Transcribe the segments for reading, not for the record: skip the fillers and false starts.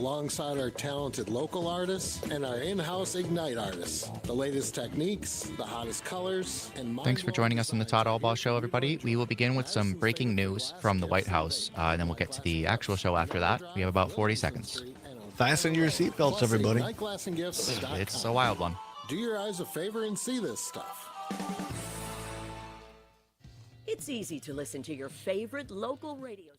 alongside our talented local artists and our in-house Ignite artists. The latest techniques, the hottest colors, and Thanks for joining us on the Todd Allbaugh Show, everybody. We will begin with some breaking news from the White House, and then we'll get to the actual show after that. We have about 40 seconds. Fasten your seatbelts, everybody. It's a wild one. Do your eyes a favor and see this stuff. It's easy to listen to your favorite local radio station.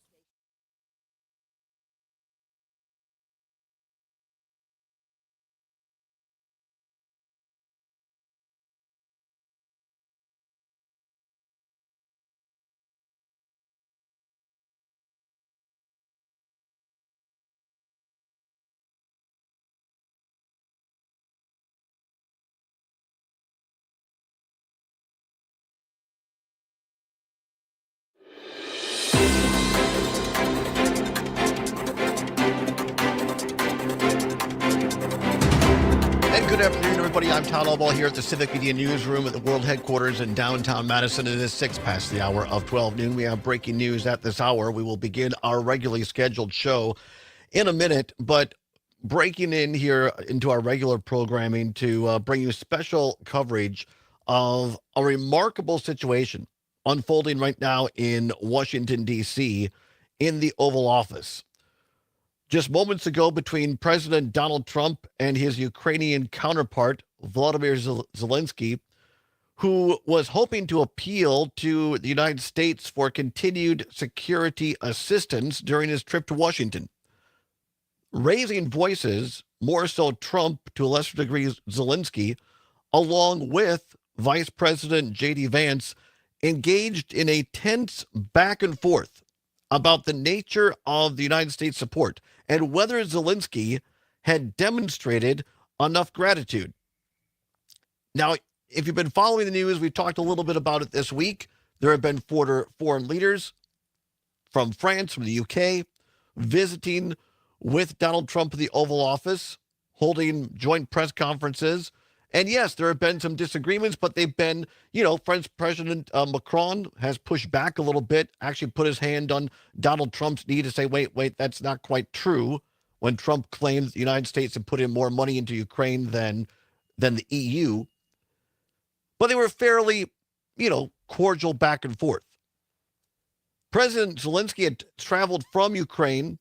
Good afternoon, everybody. I'm Todd Allbaugh here at the Civic Media Newsroom at the World Headquarters in downtown Madison. It is 6 past the hour of 12 noon. We have breaking news at this hour. We will begin our regularly scheduled show in a minute, but breaking in here into our regular programming to bring you special coverage of a remarkable situation unfolding right now in Washington, D.C., in the Oval Office. Just moments ago, between President Donald Trump and his Ukrainian counterpart, Vladimir Zelensky, who was hoping to appeal to the United States for continued security assistance during his trip to Washington. Raising voices, more so Trump, to a lesser degree Zelensky, along with Vice President J.D. Vance, engaged in a tense back and forth about the nature of the United States support and whether Zelensky had demonstrated enough gratitude. Now, if you've been following the news, we've talked a little bit about it this week. There have been foreign leaders from France, from the UK, visiting with Donald Trump at the Oval Office, holding joint press conferences. And yes, there have been some disagreements, but they've been, French President Macron has pushed back a little bit, actually put his hand on Donald Trump's knee to say, wait, that's not quite true, when Trump claimed the United States had put in more money into Ukraine than the EU. But they were fairly, cordial back and forth. President Zelensky had traveled from Ukraine,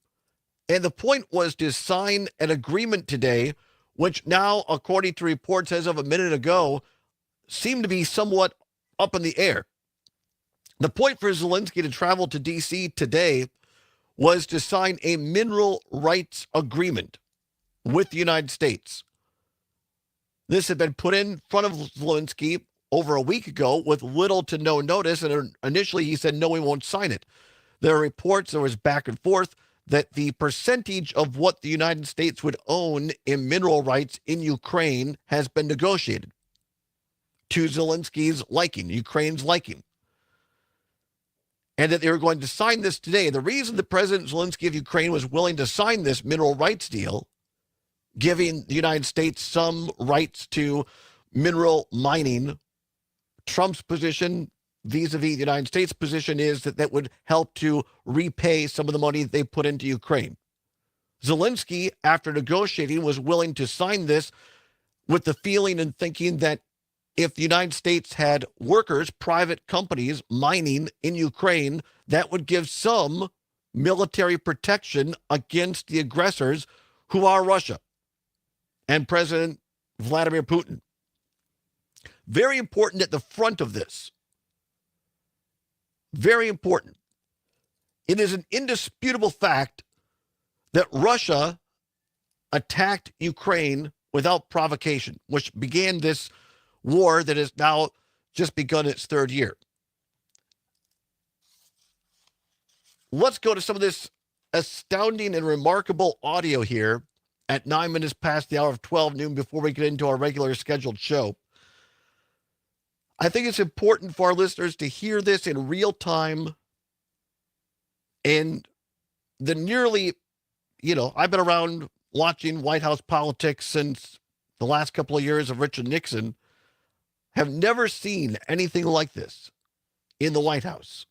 and the point was to sign an agreement today, which now, according to reports as of a minute ago, seem to be somewhat up in the air. The point for Zelensky to travel to D.C. today was to sign a mineral rights agreement with the United States. This had been put in front of Zelensky over a week ago with little to no notice, and initially he said, no, we won't sign it. There are reports, there was back and forth, that the percentage of what the United States would own in mineral rights in Ukraine has been negotiated to Zelensky's liking, Ukraine's liking, and that they were going to sign this today. The reason that President Zelensky of Ukraine was willing to sign this mineral rights deal, giving the United States some rights to mineral mining, Trump's position vis-a-vis the United States position is that would help to repay some of the money that they put into Ukraine. Zelensky, after negotiating, was willing to sign this with the feeling and thinking that if the United States had workers, private companies mining in Ukraine, that would give some military protection against the aggressors who are Russia and President Vladimir Putin. Very important at the front of this. Very important. It is an indisputable fact that Russia attacked Ukraine without provocation, which began this war that has now just begun its third year. Let's go to some of this astounding and remarkable audio here at 9 minutes past the hour of 12 noon before we get into our regular scheduled show. I think it's important for our listeners to hear this in real time. And the nearly, I've been around watching White House politics since the last couple of years of Richard Nixon, have never seen anything like this in the White House.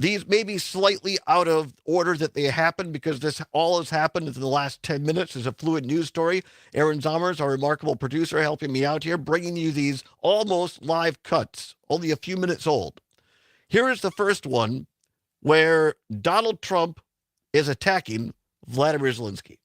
These may be slightly out of order that they happened because this all has happened in the last 10 minutes. There's a fluid news story. Aaron Zommers, our remarkable producer, helping me out here, bringing you these almost live cuts, only a few minutes old. Here is the first one where Donald Trump is attacking Vladimir Zelensky.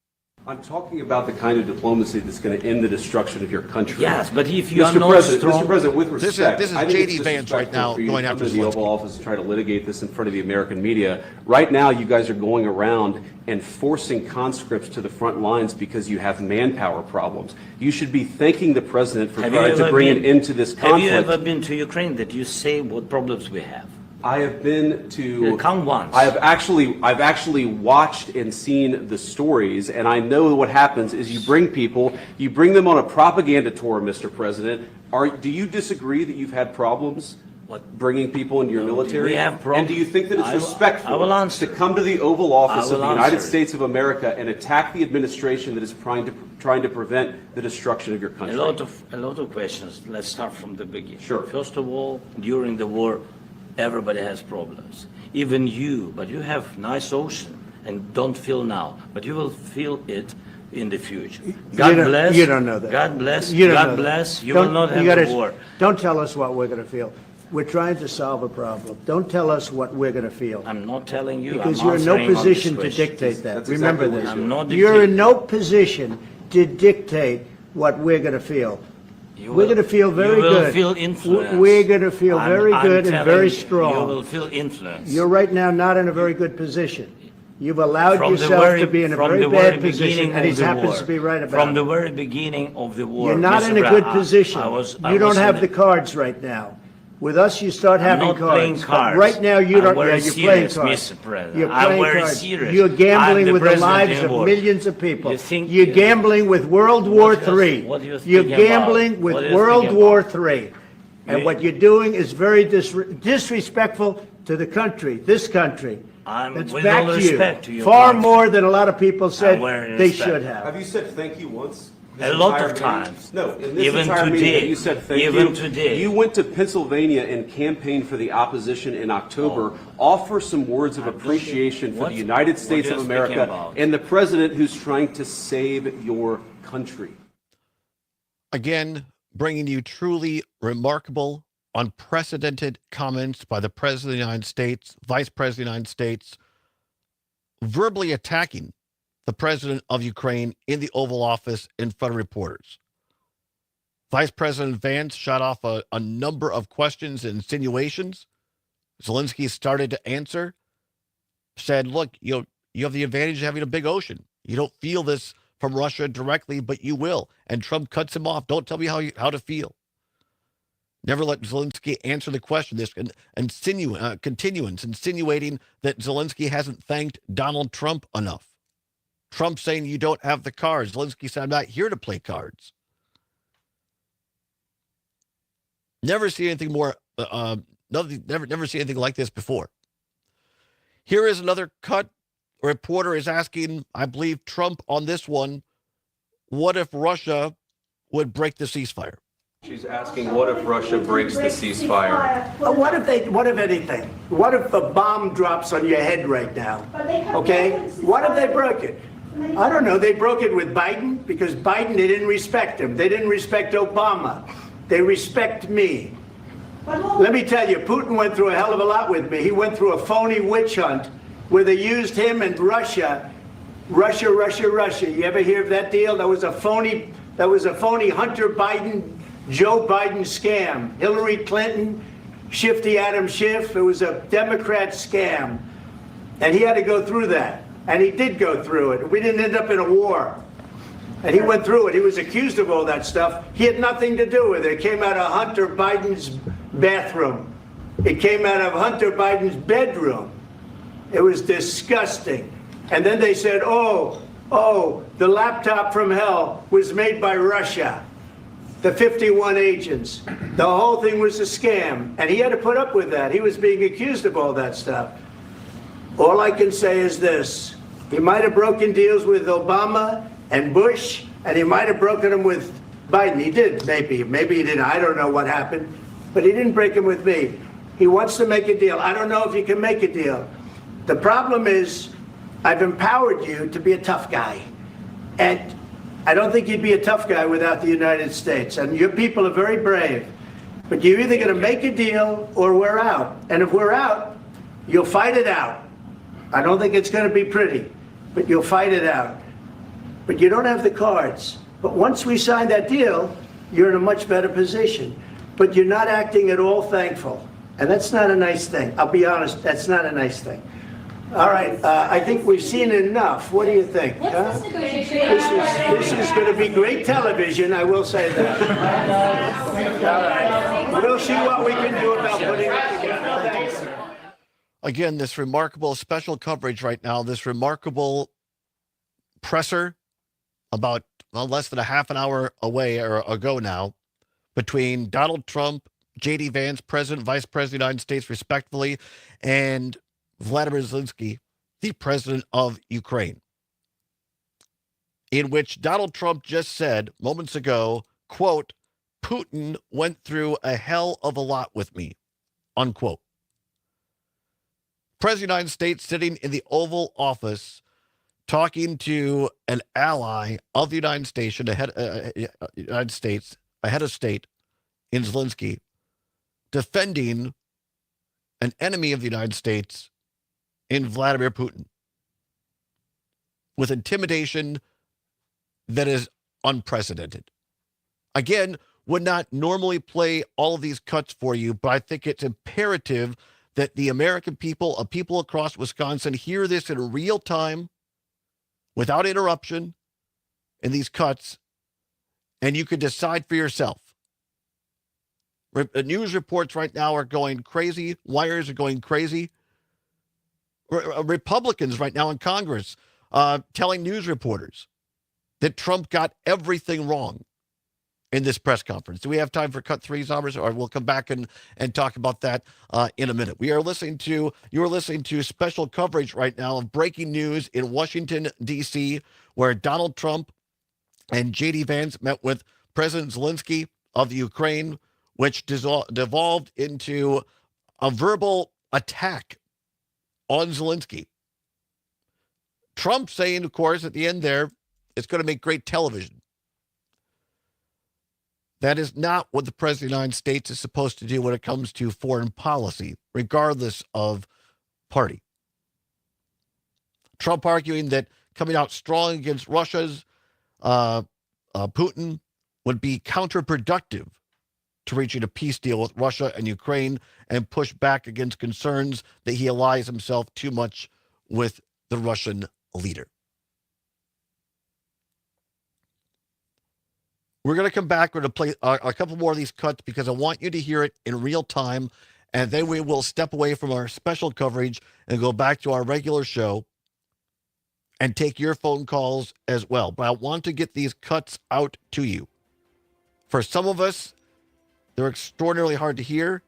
I'm talking about the kind of diplomacy that's going to end the destruction of your country. Yes, but if you are Mr. not President, strong... Mr. President, with respect, this is I think J.D. it's Vance right now disrespectful for you going to come after to the Zelensky. Oval Office and try to litigate this in front of the American media. Right now, you guys are going around and forcing conscripts to the front lines because you have manpower problems. You should be thanking the president for trying to bring an end to this conflict. Have you ever been to Ukraine that you say what problems we have? I have been to. Come once. I've actually watched and seen the stories, and I know what happens is you bring them on a propaganda tour, Mr. President. Do you disagree that you've had problems bringing people into your military? We have problems. And do you think that it's respectful I will answer. to come to the Oval Office of the United answer. States of America and attack the administration that is trying to prevent the destruction of your country? A lot of questions. Let's start from the beginning. Sure. First of all, during the war, everybody has problems. Even you, but you have nice ocean and don't feel now, but you will feel it in the future. God bless. You don't know that. God bless. You don't know God that. bless. You Don't- will not have gotta- the war. Don't tell us what we're going to feel. We're trying to solve a problem. Don't tell us what we're going to feel. I'm not telling you. Because I'm you're in no answering on this position to question. dictate that. That's Remember exactly what this. I'm not You're in dictating. no position to dictate what we're going to feel. You We're will- going to feel very you will good. feel influence. We're going to feel very good and telling very you, strong. You will feel influence. You're right now not in a very good position. You've allowed From the yourself very- to be in a from very the bad very position, beginning and he of the happens war. to be right about From it. the very beginning of the war. You're not Mr. in a Brown, good position. I You don't was have in the cards right now. With us, you start I'm having not playing cards. But cards. right now, you I'm don't. very You're playing serious, cards. Mr. President. You're I'm playing very cards. serious. You're gambling I'm the with the president lives in of war. millions of people. You think- You're gambling with World War What do you- III. what do you You're think about? gambling with What do you World think War about? III. And You- what you're doing is very disrespectful to the country, this country. That's with back all to you. respect to your Far country. more than a lot of people said very they respect. should have. Have you said thank you once? A lot of Entire meeting? times. No, in this Even entire today. meeting, you said thank Even you. today. You went to Pennsylvania and campaigned for the opposition in October. Offer some words of appreciation for What- the United what States you're of speaking America about. and the president who's trying to save your country. Again, bringing you truly remarkable, unprecedented comments by the President of the United States, Vice President of the United States, verbally attacking the President of Ukraine in the Oval Office in front of reporters. Vice President Vance shot off a number of questions and insinuations. Zelensky started to answer, said, look, you have the advantage of having a big ocean. You don't feel this from Russia directly, but you will. And Trump cuts him off. Don't tell me how to feel. Never let Zelensky answer the question. This continuance, insinuating that Zelensky hasn't thanked Donald Trump enough. Trump saying you don't have the cards. Zelensky said, I'm not here to play cards. Never see anything more. Never see anything like this before. Here is another cut. A reporter is asking, I believe, Trump on this one, what if Russia would break the ceasefire? She's asking, what if Russia breaks the ceasefire? What if anything? What if a bomb drops on your head right now? Okay? What if they broke it? I don't know. They broke it with Biden because Biden, they didn't respect him. They didn't respect Obama. They respect me. Let me tell you, Putin went through a hell of a lot with me. He went through a phony witch hunt where they used him and Russia. Russia. You ever hear of that deal? That was a phony Hunter Biden, Joe Biden scam. Hillary Clinton, Shifty Adam Schiff. It was a Democrat scam. And he had to go through that. And he did go through it. We didn't end up in a war. And he went through it. He was accused of all that stuff. He had nothing to do with it. It came out of Hunter Biden's bathroom. It came out of Hunter Biden's bedroom. It was disgusting. And then they said, oh, the laptop from hell was made by Russia. The 51 agents. The whole thing was a scam. And he had to put up with that. He was being accused of all that stuff. All I can say is this. He might have broken deals with Obama and Bush, and he might have broken them with Biden. He did, maybe. Maybe he didn't. I don't know what happened. But he didn't break them with me. He wants to make a deal. I don't know if he can make a deal. The problem is I've empowered you to be a tough guy. And I don't think you'd be a tough guy without the United States. And your people are very brave. But you're either going to make a deal or we're out. And if we're out, you'll fight it out. I don't think it's going to be pretty, but you'll fight it out. But you don't have the cards. But once we sign that deal, you're in a much better position. But you're not acting at all thankful. And that's not a nice thing. I'll be honest, that's not a nice thing. All right, I think we've seen enough. What do you think? Huh? This is going to be great television, I will say that. All right. We'll see what we can do about putting it together. Thanks. Again, this remarkable special coverage right now, this remarkable presser about less than a half an hour away or ago now between Donald Trump, J.D. Vance, President, Vice President of the United States, respectfully, and Vladimir Zelensky, the president of Ukraine, in which Donald Trump just said moments ago, quote, Putin went through a hell of a lot with me, unquote. President of the United States sitting in the Oval Office talking to an ally of the United States, a head of state in Zelensky, defending an enemy of the United States in Vladimir Putin with intimidation that is unprecedented. Again, would not normally play all of these cuts for you, but I think it's imperative that the American people, people across Wisconsin, hear this in real time, without interruption, in these cuts, and you can decide for yourself. News reports right now are going crazy. Wires are going crazy. Republicans right now in Congress telling news reporters that Trump got everything wrong in this press conference. Do we have time for cut three, Zombers? Or we'll come back and talk about that in a minute. You're listening to special coverage right now of breaking news in Washington, D.C., where Donald Trump and J.D. Vance met with President Zelensky of the Ukraine, which devolved into a verbal attack on Zelensky. Trump saying, of course, at the end there, it's going to make great television. That is not what the President of the United States is supposed to do when it comes to foreign policy, regardless of party. Trump arguing that coming out strong against Russia's Putin would be counterproductive to reaching a peace deal with Russia and Ukraine and push back against concerns that he allies himself too much with the Russian leader. We're going to come back. We're going to play a couple more of these cuts because I want you to hear it in real time, and then we will step away from our special coverage and go back to our regular show and take your phone calls as well. But I want to get these cuts out to you. For some of us, they're extraordinarily hard to hear,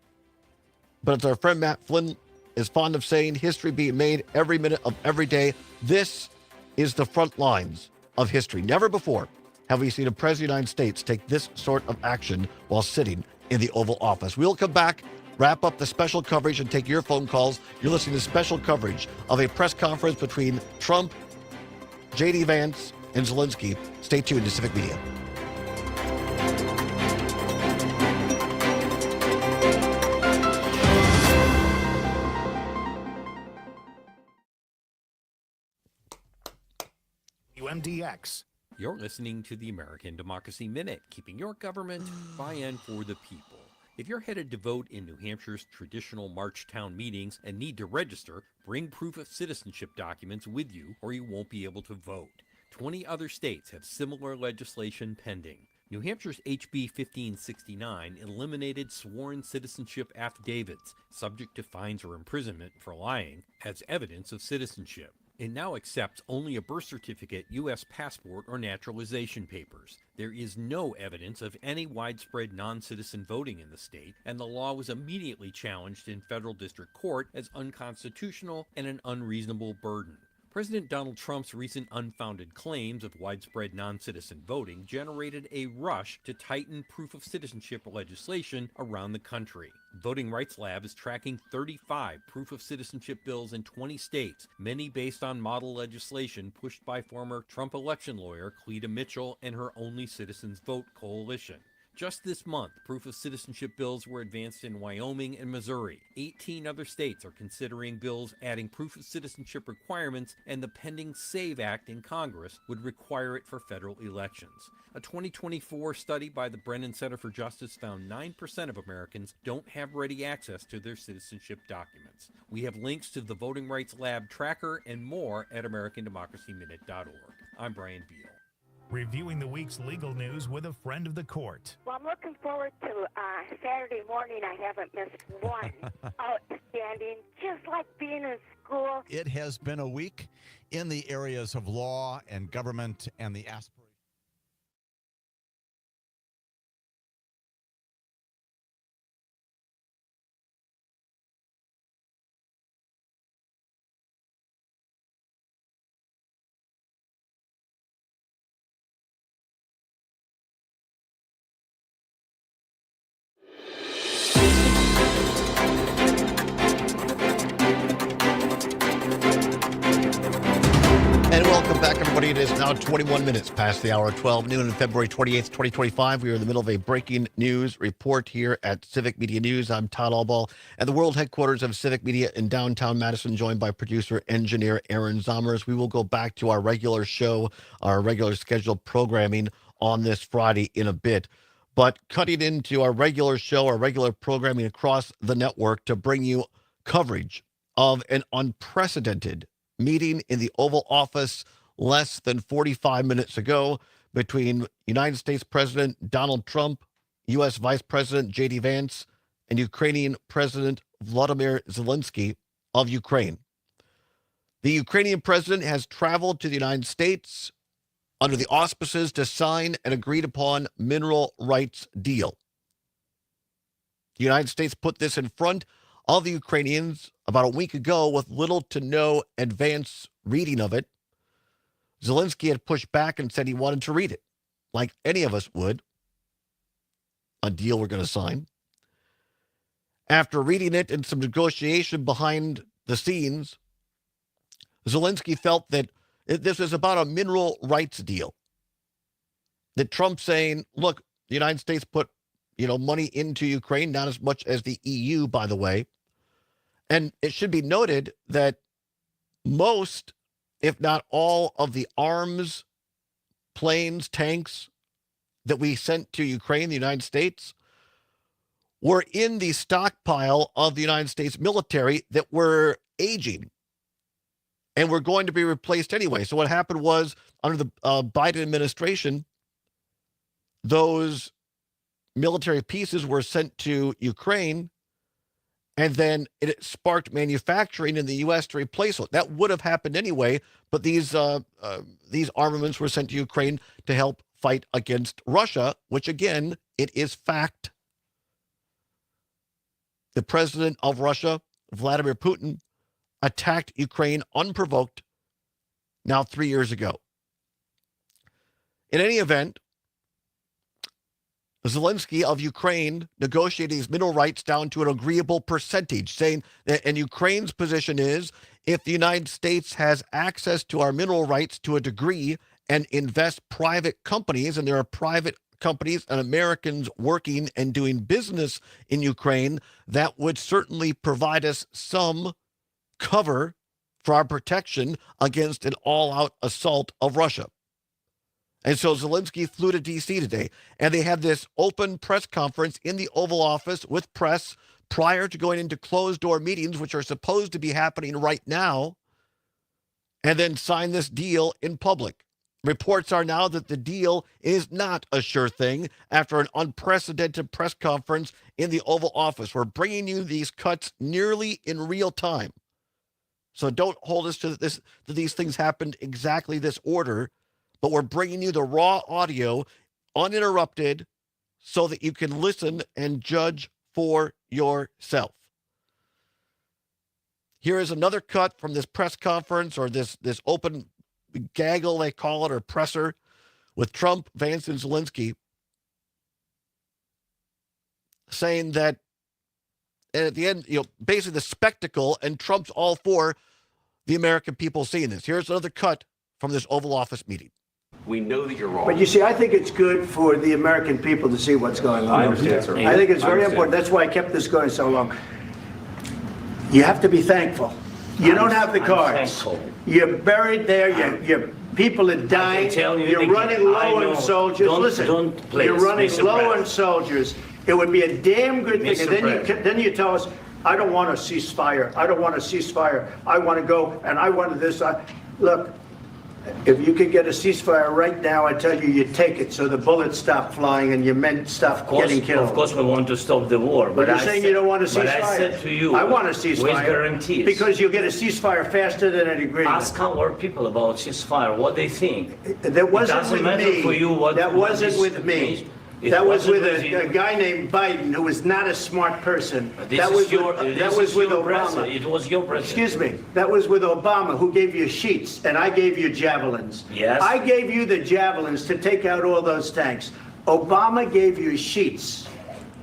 but as our friend Matt Flynn is fond of saying, history being made every minute of every day. This is the front lines of history. Never before have we seen a president of the United States take this sort of action while sitting in the Oval Office. We'll come back, wrap up the special coverage, and take your phone calls. You're listening to special coverage of a press conference between Trump, J.D. Vance, and Zelensky. Stay tuned to Civic Media. UMDX. You're listening to the American Democracy Minute, keeping your government by and for the people. If you're headed to vote in New Hampshire's traditional March town meetings and need to register, bring proof of citizenship documents with you or you won't be able to vote. 20 other states have similar legislation pending. New Hampshire's HB 1569 eliminated sworn citizenship affidavits, subject to fines or imprisonment for lying, as evidence of citizenship. It now accepts only a birth certificate, U.S. passport, or naturalization papers. There is no evidence of any widespread non-citizen voting in the state, and the law was immediately challenged in federal district court as unconstitutional and an unreasonable burden. President Donald Trump's recent unfounded claims of widespread non-citizen voting generated a rush to tighten proof of citizenship legislation around the country. Voting Rights Lab is tracking 35 proof of citizenship bills in 20 states, many based on model legislation pushed by former Trump election lawyer Cleta Mitchell and her Only Citizens Vote coalition. Just this month, proof of citizenship bills were advanced in Wyoming and Missouri. 18 other states are considering bills adding proof of citizenship requirements, and the pending SAVE Act in Congress would require it for federal elections. A 2024 study by the Brennan Center for Justice found 9% of Americans don't have ready access to their citizenship documents. We have links to the Voting Rights Lab tracker and more at AmericanDemocracyMinute.org. I'm Brian Beal. Reviewing the week's legal news with a friend of the court. Well, I'm looking forward to Saturday morning. I haven't missed one. Outstanding, just like being in school. It has been a week in the areas of law and government and the aspiration. And welcome back, everybody. It is now 21 minutes past the hour of 12 noon on February 28th, 2025. We are in the middle of a breaking news report here at Civic Media News. I'm Todd Allbaugh at the world headquarters of Civic Media in downtown Madison, joined by producer engineer Aaron Zommers. We will go back to our regular show, our regular scheduled programming on this Friday in a bit. But cutting into our regular show, our regular programming across the network to bring you coverage of an unprecedented meeting in the Oval Office less than 45 minutes ago between United States President Donald Trump, U.S. Vice President J.D. Vance, and Ukrainian President Volodymyr Zelensky of Ukraine. The Ukrainian president has traveled to the United States under the auspices to sign an agreed-upon mineral rights deal. The United States put this in front of the Ukrainians about a week ago with little to no advance reading of it. Zelensky had pushed back and said he wanted to read it, like any of us would, a deal we're going to sign. After reading it and some negotiation behind the scenes, Zelensky felt that this is about a mineral rights deal. That Trump's saying, look, the United States put, money into Ukraine, not as much as the EU, by the way. And it should be noted that most, if not all, of the arms, planes, tanks that we sent to Ukraine, the United States, were in the stockpile of the United States military that were aging and were going to be replaced anyway. So what happened was, under the Biden administration, those military pieces were sent to Ukraine, and then it sparked manufacturing in the U.S. to replace it. That would have happened anyway, but these armaments were sent to Ukraine to help fight against Russia, which, again, it is fact. The president of Russia, Vladimir Putin, attacked Ukraine unprovoked now 3 years ago. In any event, Zelensky of Ukraine negotiated these mineral rights down to an agreeable percentage, saying that, and Ukraine's position is, if the United States has access to our mineral rights to a degree and invest private companies, and there are private companies and Americans working and doing business in Ukraine, that would certainly provide us some cover for our protection against an all-out assault of Russia. And so Zelensky flew to D.C. today, and they had this open press conference in the Oval Office with press prior to going into closed-door meetings, which are supposed to be happening right now, and then sign this deal in public. Reports are now that the deal is not a sure thing after an unprecedented press conference in the Oval Office. We're bringing you these cuts nearly in real time. So don't hold us to this, that these things happened exactly this order, but we're bringing you the raw audio uninterrupted so that you can listen and judge for yourself. Here is another cut from this press conference, or this open gaggle, they call it, or presser, with Trump, Vance, and Zelensky saying that, and at the end, basically the spectacle, and Trump's all for the American people seeing this. Here's another cut from this Oval Office meeting. We know that you're wrong. But you see, I think it's good for the American people to see what's going on. I understand, sir. I think it's very important. That's why I kept this going so long. You have to be thankful. You don't have the cards. You're buried there. Your people are dying. You're running low on soldiers. Listen, you're running low on soldiers. It would be a damn good thing. And then you tell us, I don't want a ceasefire. I don't want a ceasefire. I want to go, and I want this. Look, if you could get a ceasefire right now, I tell you, you'd take it so the bullets stop flying and your men stop getting killed. Of course, we want to stop the war. But you're saying you don't want a ceasefire. But I said to you, I want a ceasefire. With guarantees. Because you'll get a ceasefire faster than an agreement. Ask our people about ceasefire, what they think. That wasn't with me. For you what that wasn't with me. That was with a guy named Biden, who was not a smart person. That was with Obama. It was your president. Excuse me. That was with Obama, who gave you sheets, and I gave you javelins. Yes. I gave you the javelins to take out all those tanks. Obama gave you sheets.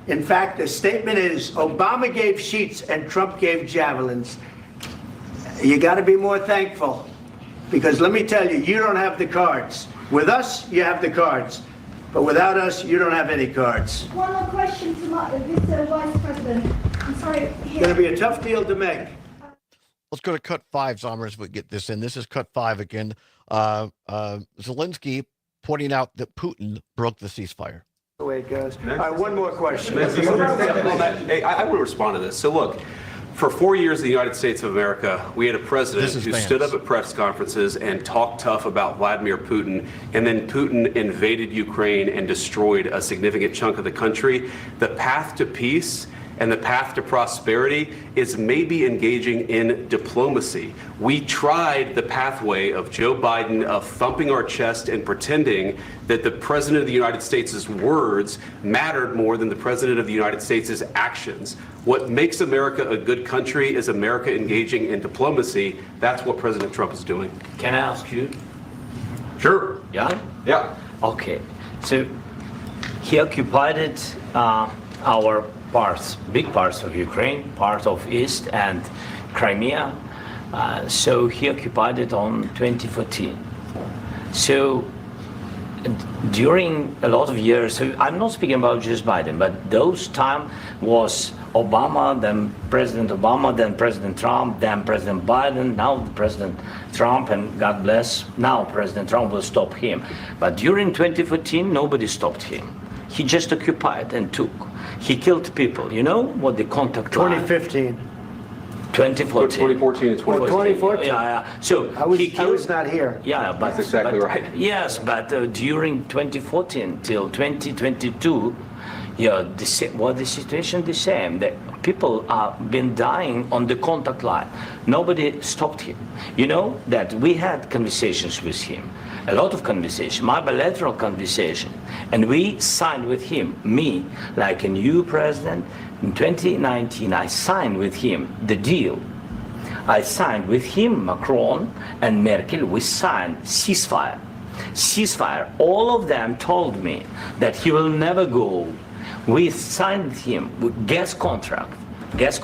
In fact, the statement is Obama gave sheets and Trump gave javelins. You got to be more thankful, because let me tell you, you don't have the cards. With us, you have the cards. But without us, you don't have any cards. One more question to Mr. Vice President. I'm sorry. It's going to be a tough deal to make. Let's go to cut 5, Zommers, if we get this in. This is cut 5 again. Zelensky pointing out that Putin broke the ceasefire. The way it goes. All right, one more question. Hey, I want to respond to this. So look, for 4 years in the United States of America, we had a president who stood up at press conferences and talked tough about Vladimir Putin, and then Putin invaded Ukraine and destroyed a significant chunk of the country. The path to peace and the path to prosperity is maybe engaging in diplomacy. We tried the pathway of Joe Biden, of thumping our chest and pretending that the President of the United States' words mattered more than the President of the United States' actions. What makes America a good country is America engaging in diplomacy. That's what President Trump is doing. Can I ask you? Sure. Yeah? Yeah. Okay. So he occupied our parts, big parts of Ukraine, part of East and Crimea. So he occupied it on 2014. So during a lot of years, so I'm not speaking about just Biden, but those time was Obama, then President Obama, then President Trump, then President Biden, now President Trump, and God bless, now President Trump will stop him. But during 2014, nobody stopped him. He just occupied and took. He killed people. You know what the contact line? 2015. 2014 2014. and 2014. 2014. Yeah. So I was not here. Yeah, but that's exactly right. Yes, but during 2014 till 2022, yeah, the situation the same. The people have been dying on the contact line. Nobody stopped him. You know that we had conversations with him, a lot of conversation, my bilateral conversation, and we signed with him, me, like a new president. In 2019, I signed with him the deal. I signed with him, Macron and Merkel, we signed ceasefire. Ceasefire. All of them told me that he will never go. We signed him with gas contract. Yes,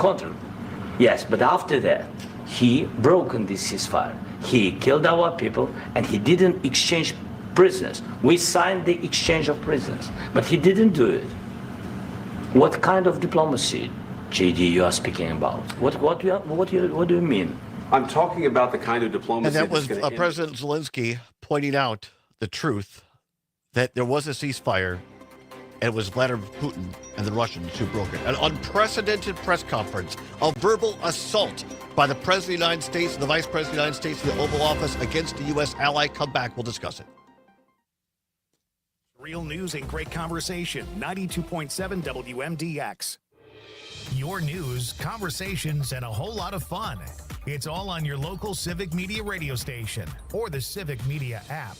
but after that, he broken this ceasefire. He killed our people and he didn't exchange prisoners. We signed the exchange of prisoners, but he didn't do it. What kind of diplomacy, JD, you are speaking about? What do you mean? I'm talking about the kind of diplomacy. And that was President Zelensky pointing out the truth that there was a ceasefire, and it was Vladimir Putin and the Russians who broke it. An unprecedented press conference, a verbal assault by the President of the United States and the Vice President of the United States in the Oval Office against a U.S. ally. Come back, we'll discuss it. Real news and great conversation. 92.7 WMDX. Your news, conversations, and a whole lot of fun. It's all on your local Civic Media radio station or the Civic Media app.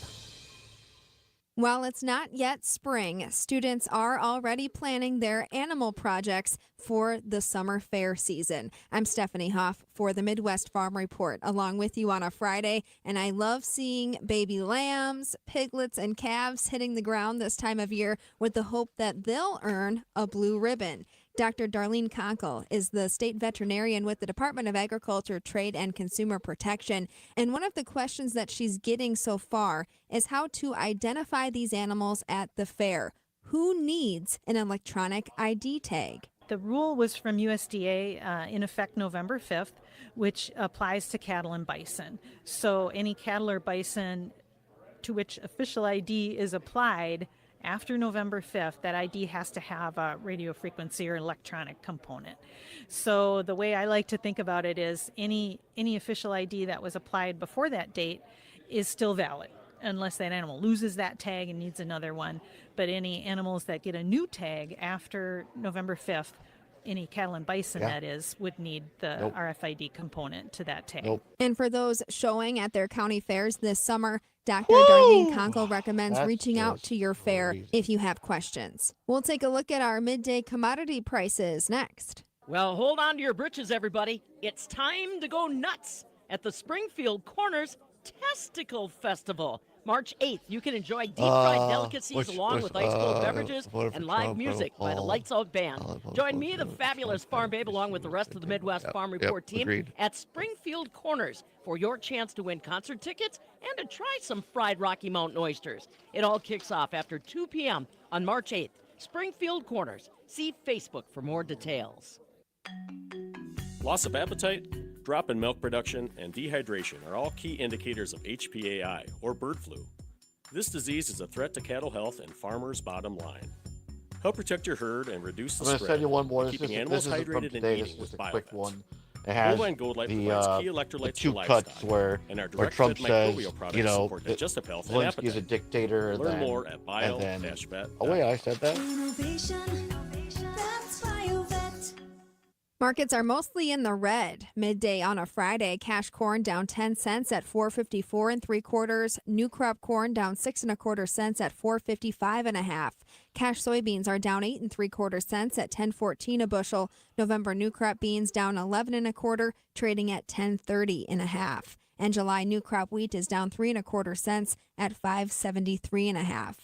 While it's not yet spring, students are already planning their animal projects for the summer fair season. I'm Stephanie Hoff for the Midwest Farm Report, along with you on a Friday, and I love seeing baby lambs, piglets, and calves hitting the ground this time of year with the hope that they'll earn a blue ribbon. Dr. Darlene Conkle is the state veterinarian with the Department of Agriculture, Trade, and Consumer Protection. And one of the questions that she's getting so far is how to identify these animals at the fair. Who needs an electronic ID tag? The rule was from USDA in effect November 5th, which applies to cattle and bison. So any cattle or bison to which official ID is applied after November 5th, that ID has to have a radio frequency or electronic component. So the way I like to think about it is any official ID that was applied before that date is still valid, unless that animal loses that tag and needs another one. But any animals that get a new tag after November 5th, any cattle and bison, that is, would need the RFID component to that tag. And for those showing at their county fairs this summer, Dr. Darlene Conkle recommends reaching out to your fair if you have questions. We'll take a look at our midday commodity prices next. Well, hold on to your britches, everybody. It's time to go nuts at the Springfield Corners Testicle Festival. March 8th, you can enjoy deep-fried delicacies along with ice-cold beverages and live music by the Lights Out Band. Join me, the fabulous Farm Babe, along with the rest of the Midwest Farm Report team at Springfield Corners for your chance to win concert tickets and to try some fried Rocky Mountain oysters. It all kicks off after 2 p.m. on March 8th. Springfield Corners. See Facebook for more details. Loss of appetite, drop in milk production, and dehydration are all key indicators of HPAI, or bird flu. This disease is a threat to cattle health and farmers' bottom line. Help protect your herd and reduce the I'm going to spread, send you one more. keeping This animals isn't from hydrated and today. eating This is with a quick biovets. one. It has Bovine Gold Light provides key the electrolytes two for cuts livestock, where and our Trump direct-fed says, microbial products you know, support digestive health and Zelensky is a appetite. dictator. And Learn then, more at bio-vet.com. oh wait, I said that? Markets are mostly in the red. Midday on a Friday, cash corn down 10 cents at $4.54 3/4. New crop corn down 6 1/4 cents at $4.55 1/2. Cash soybeans are down 8 3/4 cents at $10.14 a bushel. November new crop beans down 11 1/4, trading at $10.30 1/2. And July new crop wheat is down 3 1/4 cents at $5.73 1/2.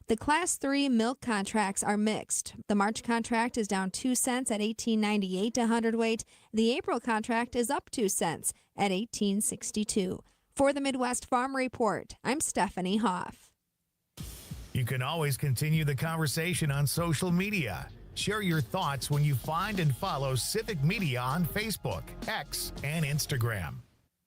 The Class 3 milk contracts are mixed. The March contract is down 2 cents at $18.98 a hundredweight. The April contract is up 2 cents at $18.62. For the Midwest Farm Report, I'm Stephanie Hoff. You can always continue the conversation on social media. Share your thoughts when you find and follow Civic Media on Facebook, X, and Instagram.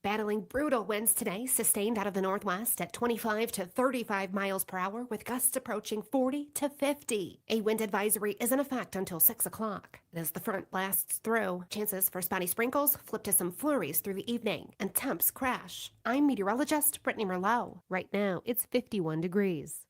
Battling brutal winds today, sustained out of the northwest at 25 to 35 miles per hour, with gusts approaching 40 to 50. A wind advisory is in effect until 6 o'clock. As the front blasts through, chances for spotty sprinkles flip to some flurries through the evening, and temps crash. I'm meteorologist Brittany Merlot. Right now, it's 51 degrees.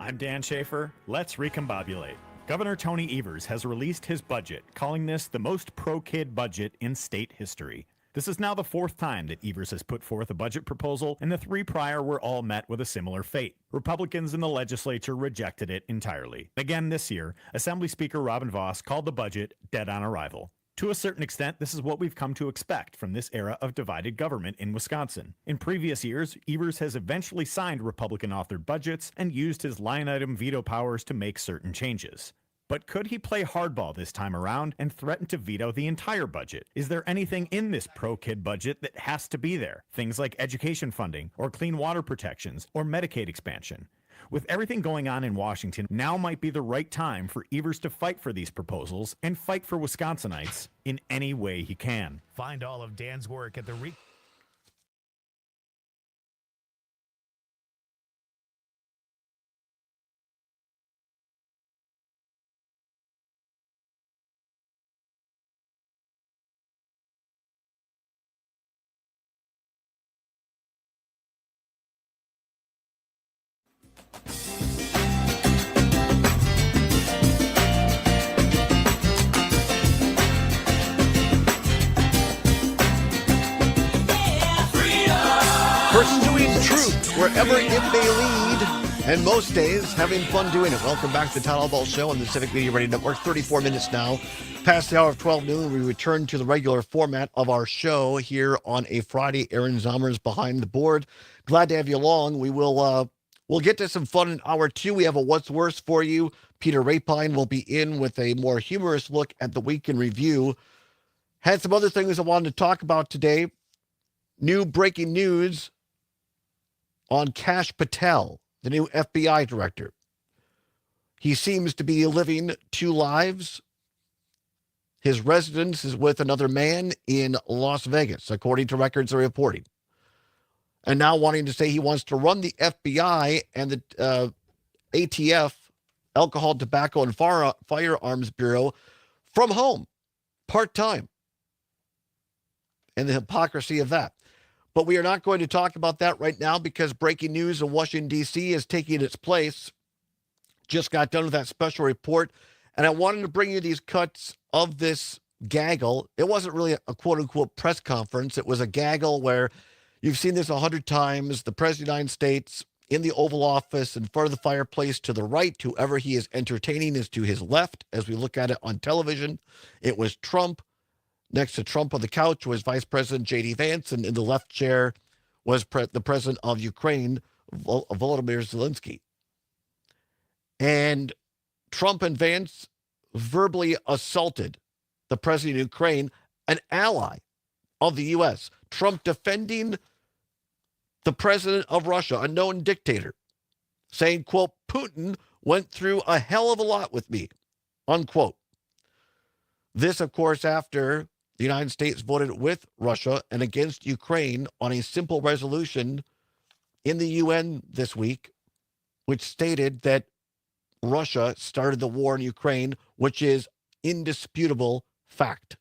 I'm Dan Schaefer. Let's recombobulate. Governor Tony Evers has released his budget, calling this the most pro-kid budget in state history. This is now the fourth time that Evers has put forth a budget proposal, and the three prior were all met with a similar fate. Republicans in the legislature rejected it entirely. Again this year, Assembly Speaker Robin Vos called the budget dead on arrival. To a certain extent, this is what we've come to expect from this era of divided government in Wisconsin. In previous years, Evers has eventually signed Republican-authored budgets and used his line-item veto powers to make certain changes. But could he play hardball this time around and threaten to veto the entire budget? Is there anything in this pro-kid budget that has to be there? Things like education funding, or clean water protections, or Medicaid expansion. With everything going on in Washington, now might be the right time for Evers to fight for these proposals and fight for Wisconsinites in any way he can. Find all of Dan's work at the Pursuing truth wherever it may lead. And most days, having fun doing it. Welcome back to the Todd Allbaugh Show on the Civic Media Radio Network. 34 minutes now past the hour of 12 noon. We return to the regular format of our show here on a Friday. Aaron Zommer's behind the board. Glad to have you along. We'll get to some fun in hour 2. We have a What's Worse for you. Peter Rapine will be in with a more humorous look at the week in review. Had some other things I wanted to talk about today. New breaking news on Kash Patel, the new FBI director. He seems to be living 2 lives. His residence is with another man in Las Vegas, according to records are reporting. And now wanting to say he wants to run the FBI and the ATF, Alcohol, Tobacco, and Firearms Bureau, from home, part-time. And the hypocrisy of that. But we are not going to talk about that right now because breaking news in Washington, D.C. is taking its place. Just got done with that special report. And I wanted to bring you these cuts of this gaggle. It wasn't really a quote-unquote press conference. It was a gaggle where you've seen this 100 times. The President of the United States in the Oval Office in front of the fireplace to the right. Whoever he is entertaining is to his left. As we look at it on television, it was Trump. Next to Trump on the couch was Vice President J.D. Vance, and in the left chair was the President of Ukraine, Volodymyr Zelensky. And Trump and Vance verbally assaulted the President of Ukraine, an ally of the U.S. Trump defending the President of Russia, a known dictator, saying, quote, Putin went through a hell of a lot with me, unquote. This, of course, after the United States voted with Russia and against Ukraine on a simple resolution in the UN this week, which stated that Russia started the war in Ukraine, which is indisputable fact.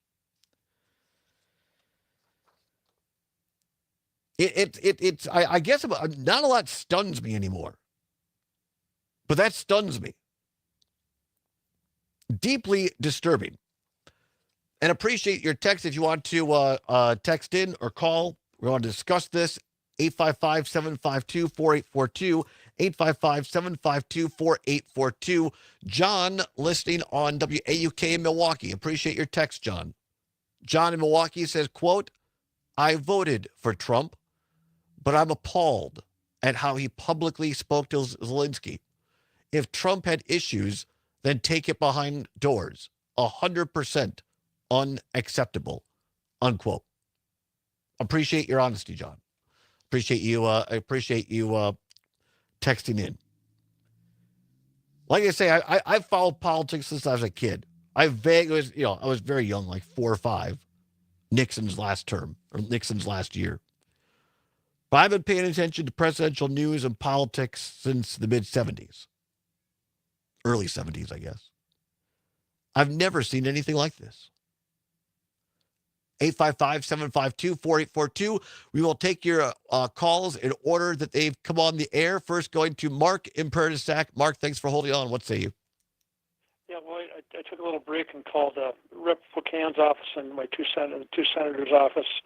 I guess not a lot stuns me anymore, but that stuns me. Deeply disturbing. And appreciate your text if you want to text in or call. We're going to discuss this. 855-752-4842. 855-752-4842. John, listening on WAUK in Milwaukee. Appreciate your text, John. John in Milwaukee says, quote, I voted for Trump, but I'm appalled at how he publicly spoke to Zelensky. If Trump had issues, then take it behind doors. 100%. Unacceptable, unquote. Appreciate your honesty, John. Appreciate you texting in. Like I say, I followed politics since I was a kid. I was very young, like 4 or 5, Nixon's last term, or Nixon's last year. But I've been paying attention to presidential news and politics since the mid-'70s. Early 70s, I guess. I've never seen anything like this. 855-752-4842. We will take your calls in order that they've come on the air. First, going to Mark in Sac. Mark, thanks for holding on. What say you? Yeah, well, I took a little break and called Rep. Foucan's office and my two senators' office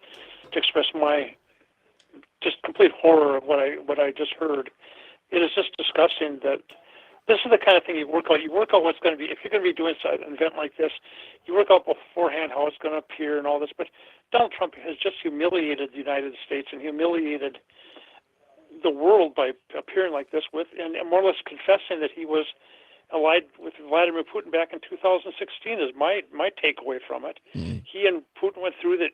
to express my just complete horror of what I just heard. It is just disgusting that this is the kind of thing you work out. You work out what's going to be, if you're going to be doing an event like this, you work out beforehand how it's going to appear and all this. But Donald Trump has just humiliated the United States and humiliated the world by appearing like this and more or less confessing that he was allied with Vladimir Putin back in 2016 is my takeaway from it. He and Putin went through the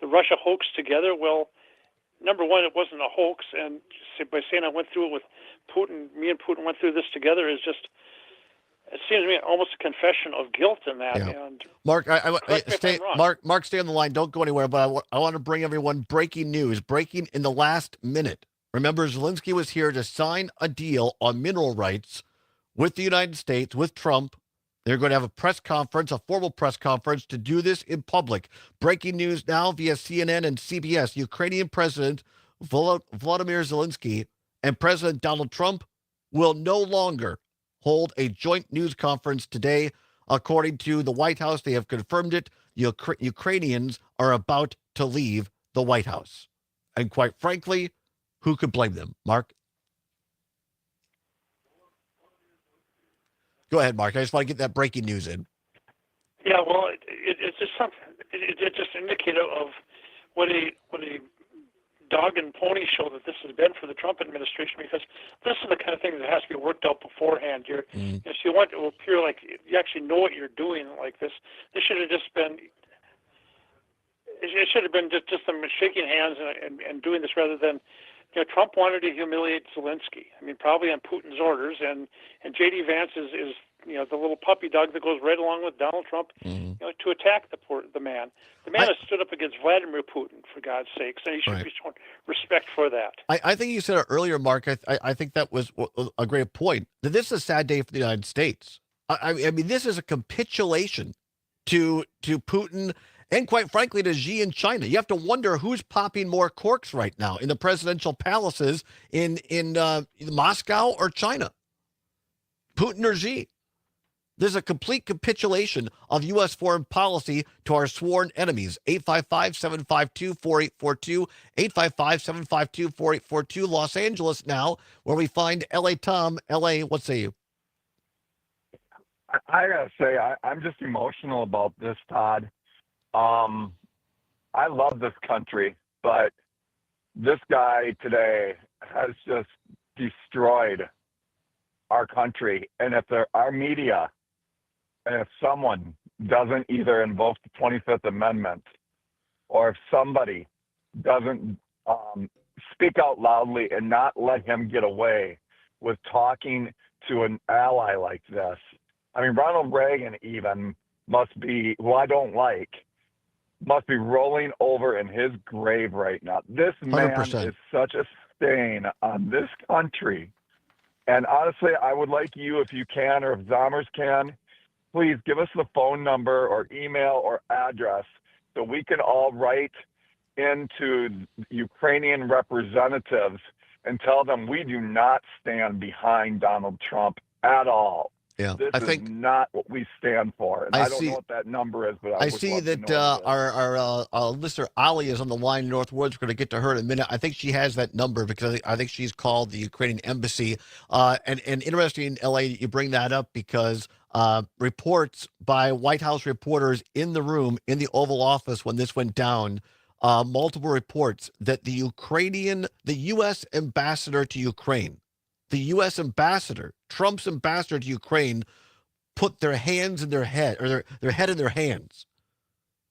Russia hoax together. Well, number one, it wasn't a hoax, and by saying I went through it with Putin, me and Putin went through this together is just, it seems to me almost a confession of guilt in that. Yeah. And Mark, Mark, stay on the line. Don't go anywhere. But I want to bring everyone breaking news, breaking in the last minute. Remember, Zelensky was here to sign a deal on mineral rights with the United States, with Trump. They're going to have a press conference, a formal press conference to do this in public. Breaking news now via CNN and CBS. Ukrainian President Volodymyr Zelensky and President Donald Trump will no longer hold a joint news conference today. According to the White House, they have confirmed it. Ukrainians are about to leave the White House. And quite frankly, who could blame them? Mark? Go ahead, Mark. I just want to get that breaking news in. Yeah, well, it's just something. It just indicative of what a dog and pony show that this has been for the Trump administration, because this is the kind of thing that has to be worked out beforehand. If you want to appear like you actually know what you're doing like this, this should have just been. It should have been just them shaking hands and doing this rather than, Trump wanted to humiliate Zelensky. I mean, probably on Putin's orders, and J.D. Vance is the little puppy dog that goes right along with Donald Trump, to attack the man. The man has stood up against Vladimir Putin, for God's sakes, and he should be shown respect for that. I think you said it earlier, Mark. I think that was a great point. That this is a sad day for the United States. I mean, this is a capitulation to Putin and, quite frankly, to Xi in China. You have to wonder who's popping more corks right now in the presidential palaces in Moscow or China, Putin or Xi. There's a complete capitulation of U.S. foreign policy to our sworn enemies. 855-752-4842, 855-752-4842. Los Angeles now, where we find L.A. Tom. L.A., what say you? I got to say, I'm just emotional about this, Todd. I love this country, but this guy today has just destroyed our country. And if our media, and if someone doesn't either invoke the 25th Amendment, or if somebody doesn't speak out loudly and not let him get away with talking to an ally like this. I mean, Ronald Reagan even must be, who I don't like, must be rolling over in his grave right now. This man 100%. is such a stain on this country. And honestly, I would like you, if you can, or if Zommers can, please give us the phone number or email or address so we can all write into Ukrainian representatives and tell them we do not stand behind Donald Trump at all. Yeah, This I is think not what we stand for. And I I don't see- know what that number is, but I I would see love to that know what it is. our listener Ali is on the line in North Woods. We're going to get to her in a minute. I think she has that number because I think she's called the Ukrainian embassy. And interesting, LA, you bring that up because reports by White House reporters in the room in the Oval Office when this went down, multiple reports that the U.S. ambassador to Ukraine, the U.S. ambassador, Trump's ambassador to Ukraine, put their hands in their head, or their head in their hands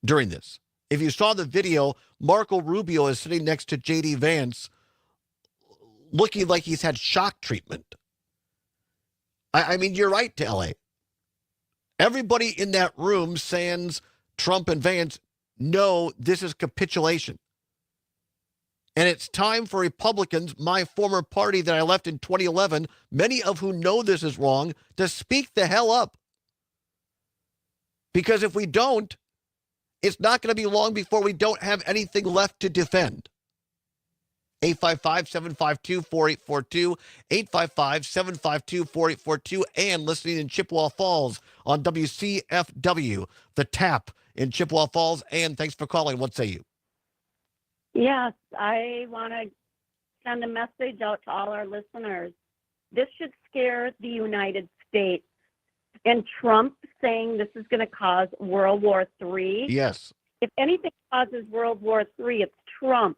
during this. If you saw the video, Marco Rubio is sitting next to J.D. Vance looking like he's had shock treatment. I mean, you're right, to L.A. Everybody in that room, sans Trump and Vance, know this is capitulation. And it's time for Republicans, my former party that I left in 2011, many of whom know this is wrong, to speak the hell up. Because if we don't, it's not going to be long before we don't have anything left to defend. 855-752-4842, 855-752-4842, and listening in Chippewa Falls on WCFW, The Tap in Chippewa Falls. And thanks for calling. What say you? Yes, I want to send a message out to all our listeners. This should scare the United States. And Trump saying this is going to cause World War III. Yes. If anything causes World War III, it's Trump.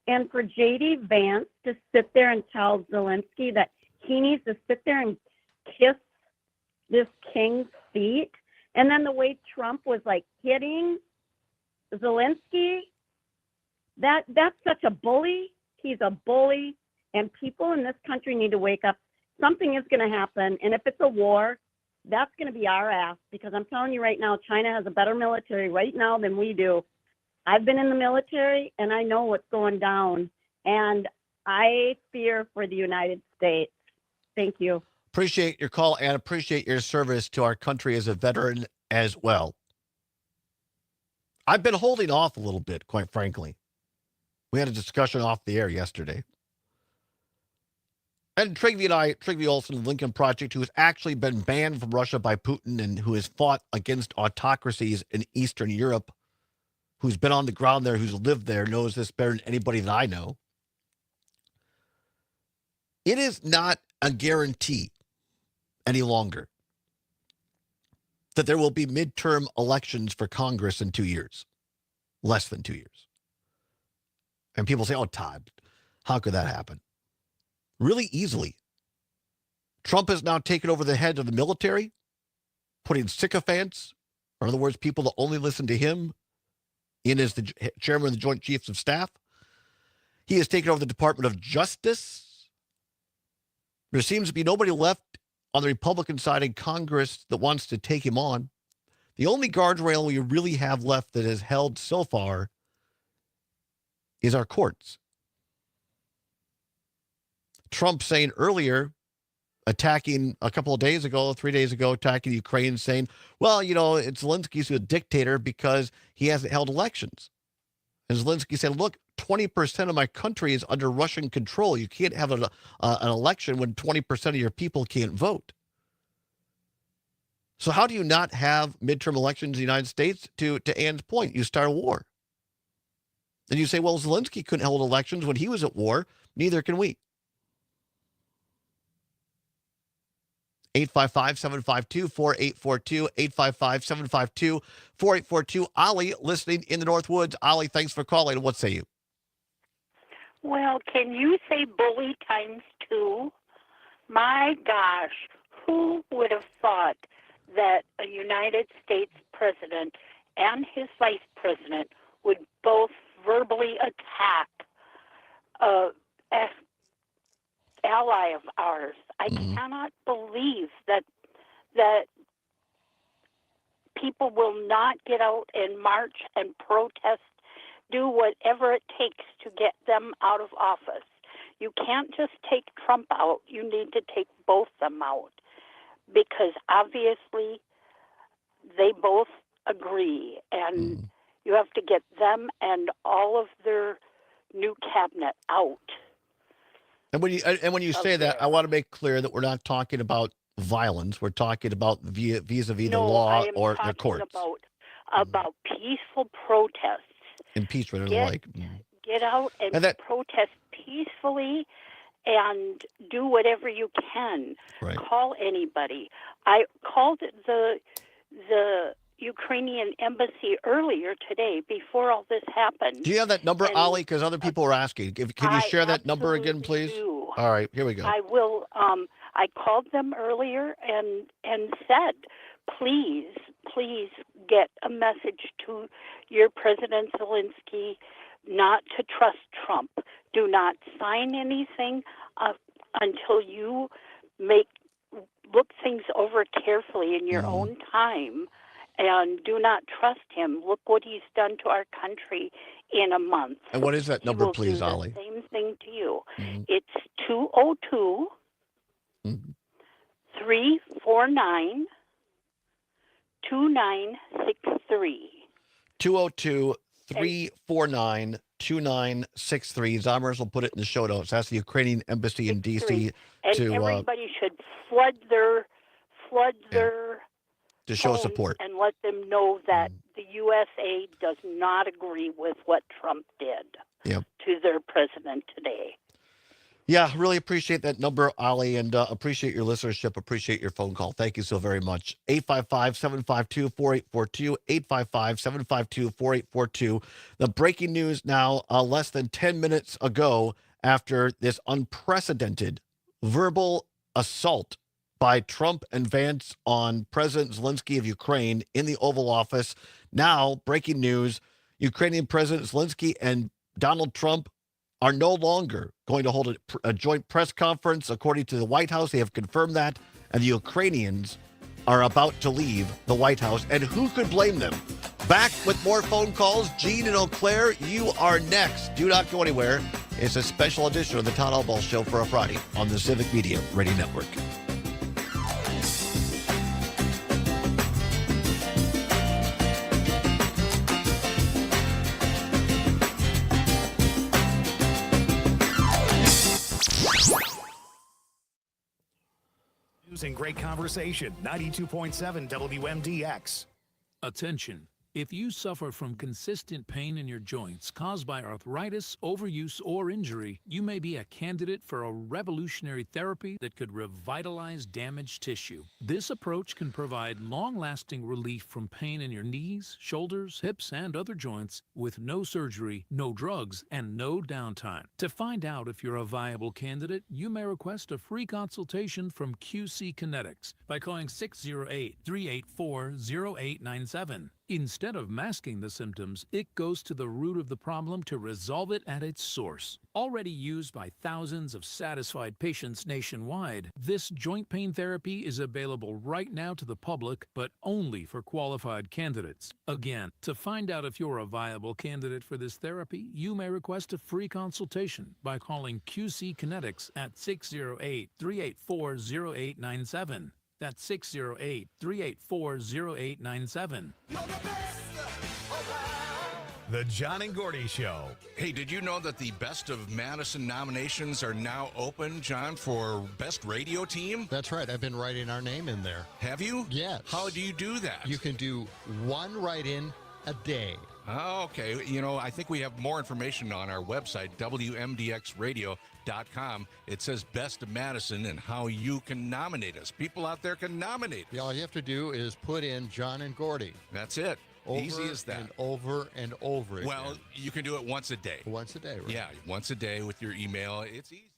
And for J.D. Vance to sit there and tell Zelensky that he needs to sit there and kiss this king's feet. And then the way Trump was like hitting Zelensky, that's such a bully. He's a bully. And people in this country need to wake up. Something is going to happen. And if it's a war, that's going to be our ass, because I'm telling you right now, China has a better military right now than we do. I've been in the military, and I know what's going down, and I fear for the United States. Thank you. Appreciate your call and appreciate your service to our country as a veteran as well. I've been holding off a little bit, quite frankly. We had a discussion off the air yesterday. And Trygve Olsen of the Lincoln Project, who has actually been banned from Russia by Putin and who has fought against autocracies in Eastern Europe, who's been on the ground there, who's lived there, knows this better than anybody that I know. It is not a guarantee any longer that there will be midterm elections for Congress in 2 years, less than 2 years. And people say, oh, Todd, how could that happen? Really easily. Trump has now taken over the head of the military, putting sycophants, or in other words, people that only listen to him, in as the chairman of the Joint Chiefs of Staff. He has taken over the Department of Justice. There seems to be nobody left on the Republican side in Congress that wants to take him on. The only guardrail we really have left that has held so far is our courts. Trump saying earlier, attacking a couple of days ago, 3 days ago, attacking Ukraine, saying, well, it's Zelensky's a dictator because he hasn't held elections. And Zelensky said, look, 20% of my country is under Russian control. You can't have an election when 20% of your people can't vote. So how do you not have midterm elections in the United States? To Ann's point, you start a war. And you say, well, Zelensky couldn't hold elections when he was at war. Neither can we. 855-752-4842, 855-752-4842. Ollie, listening in the Northwoods. Ollie, thanks for calling. What say you? Well, can you say bully times 2? My gosh, who would have thought that a United States president and his vice president would both verbally attack an ally of ours? I cannot believe that people will not get out and march and protest, do whatever it takes to get them out of office. You can't just take Trump out. You need to take both them out, because obviously they both agree, and you have to get them and all of their new cabinet out. And when you say that, I want to make clear that we're not talking about violence. We're talking about vis-a-vis the law or the courts. About peaceful protests. Impeachment and the like. Get out and protest peacefully and do whatever you can. Right. Call anybody. I called the Ukrainian embassy earlier today before all this happened. Do you have that number, Ollie? Because other people are asking. Can you share that number again, please? Do. All right, here we go. I will. I called them earlier and said, please get a message to your President Zelensky not to trust Trump. Do not sign anything until you look things over carefully in your own time, and do not trust him. Look what he's done to our country in a month. And what is that number, please, Ollie? The same thing to you. It's 202 349 2963. 202-349-2963. Zomers will put it in the show notes. That's the Ukrainian embassy in D.C. And everybody should flood their to show homes support and let them know that the USA does not agree with what Trump did to their president today. Yeah, really appreciate that number, Ollie, and appreciate your listenership. Appreciate your phone call. Thank you so very much. 855-752-4842, 855-752-4842. The breaking news now, less than 10 minutes ago, after this unprecedented verbal assault by Trump and Vance on President Zelensky of Ukraine in the Oval Office. Now, breaking news, Ukrainian President Zelensky and Donald Trump are no longer going to hold a joint press conference. According to the White House, they have confirmed that, and the Ukrainians are about to leave the White House, and who could blame them? Back with more phone calls. Gene and Eau Claire, you are next. Do not go anywhere. It's a special edition of the Todd Allbaugh Show for a Friday on the Civic Media Radio Network. And great conversation. 92.7 WMDX. Attention. If you suffer from consistent pain in your joints caused by arthritis, overuse, or injury, you may be a candidate for a revolutionary therapy that could revitalize damaged tissue. This approach can provide long-lasting relief from pain in your knees, shoulders, hips, and other joints with no surgery, no drugs, and no downtime. To find out if you're a viable candidate, you may request a free consultation from QC Kinetics by calling 608-384-0897. Instead of masking the symptoms, it goes to the root of the problem to resolve it at its source. Already used by thousands of satisfied patients nationwide, this joint pain therapy is available right now to the public, but only for qualified candidates. Again, to find out if you're a viable candidate for this therapy, you may request a free consultation by calling QC Kinetics at 608-384-0897. That's 608-384-0897. The John and Gordy Show. Hey, did you know that the Best of Madison nominations are now open, John, for Best Radio Team? That's right. I've been writing our name in there. Have you? Yes. How do you do that? You can do one write-in a day. Oh, okay. You know, I think we have more information on our website, WMDXradio.com. It says Best of Madison and how you can nominate us. People out there can nominate us. Yeah, all you have to do is put in John and Gordy. That's it. Easy as that. And over and over again. Well, you can do it once a day. Once a day, right? Yeah, once a day with your email. It's easy.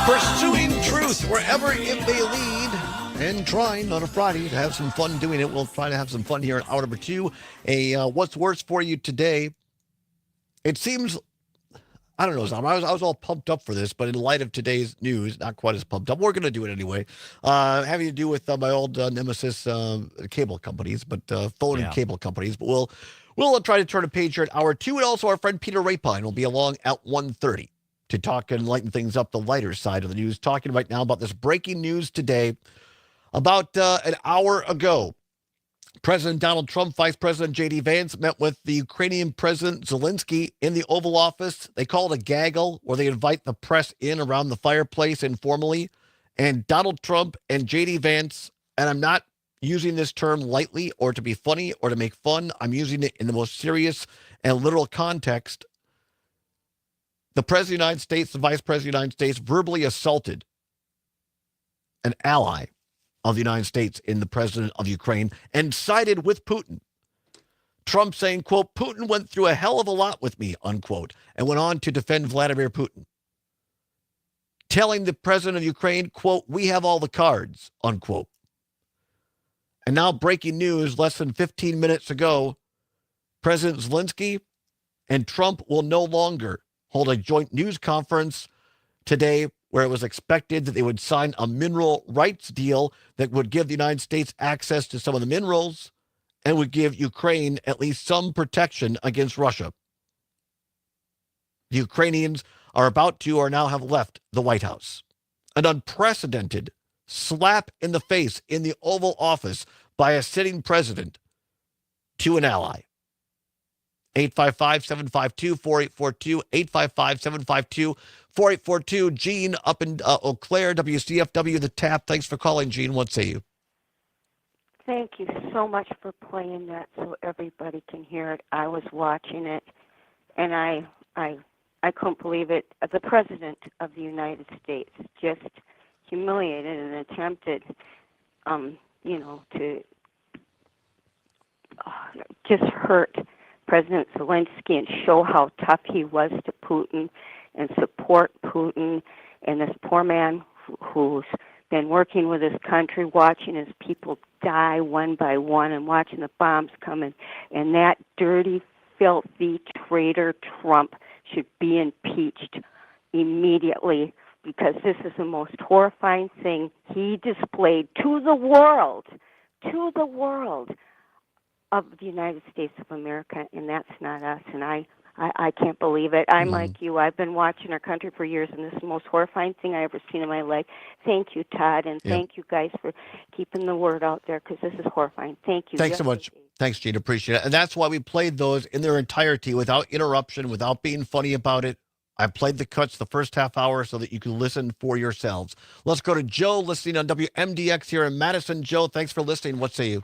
Pursuing truth wherever it may lead, and trying on a Friday to have some fun doing it. We'll try to have some fun here in hour number 2. What's worse for you today? It seems, I don't know, Zom, I was all pumped up for this, but in light of today's news, not quite as pumped up. We're going to do it anyway. Having to do with my old nemesis cable companies, but phone and cable companies. But we'll try to turn a page here at hour 2, and also our friend Peter Rapine will be along at 1:30 to talk and lighten things up, the lighter side of the news. Talking right now about this breaking news today. About an hour ago, President Donald Trump, Vice President J.D. Vance met with the Ukrainian President Zelensky in the Oval Office. They call it a gaggle, where they invite the press in around the fireplace informally. And Donald Trump and J.D. Vance, and I'm not using this term lightly or to be funny or to make fun. I'm using it in the most serious and literal context. The President of the United States, the Vice President of the United States, verbally assaulted an ally of the United States in the President of Ukraine and sided with Putin. Trump saying, quote, Putin went through a hell of a lot with me, unquote, and went on to defend Vladimir Putin. Telling the President of Ukraine, quote, we have all the cards, unquote. And now breaking news less than 15 minutes ago, President Zelensky and Trump will no longer hold a joint news conference today where it was expected that they would sign a mineral rights deal that would give the United States access to some of the minerals and would give Ukraine at least some protection against Russia. The Ukrainians are now have left the White House. An unprecedented slap in the face in the Oval Office by a sitting president to an ally. 855-752-4842, 855-752-4842. Gene up in Eau Claire, WCFW, The Tap. Thanks for calling, Gene. What say you? Thank you so much for playing that so everybody can hear it. I was watching it, and I couldn't believe it. The President of the United States just humiliated and attempted, to just hurt President Zelensky and show how tough he was to Putin and support Putin and this poor man who's been working with his country, watching his people die one by one and watching the bombs come in. And that dirty, filthy traitor Trump should be impeached immediately because this is the most horrifying thing he displayed to the world of the United States of America, and that's not us. And I can't believe it. I'm like you. I've been watching our country for years, and this is the most horrifying thing I ever seen in my life. Thank you, Todd, and thank you guys for keeping the word out there, because this is horrifying. Thank you. Thanks so much. Thanks, Gene. Appreciate it. And that's why we played those in their entirety without interruption, without being funny about it. I played the cuts the first half hour so that you can listen for yourselves. Let's go to Joe, listening on WMDX here in Madison. Joe, thanks for listening. What say you?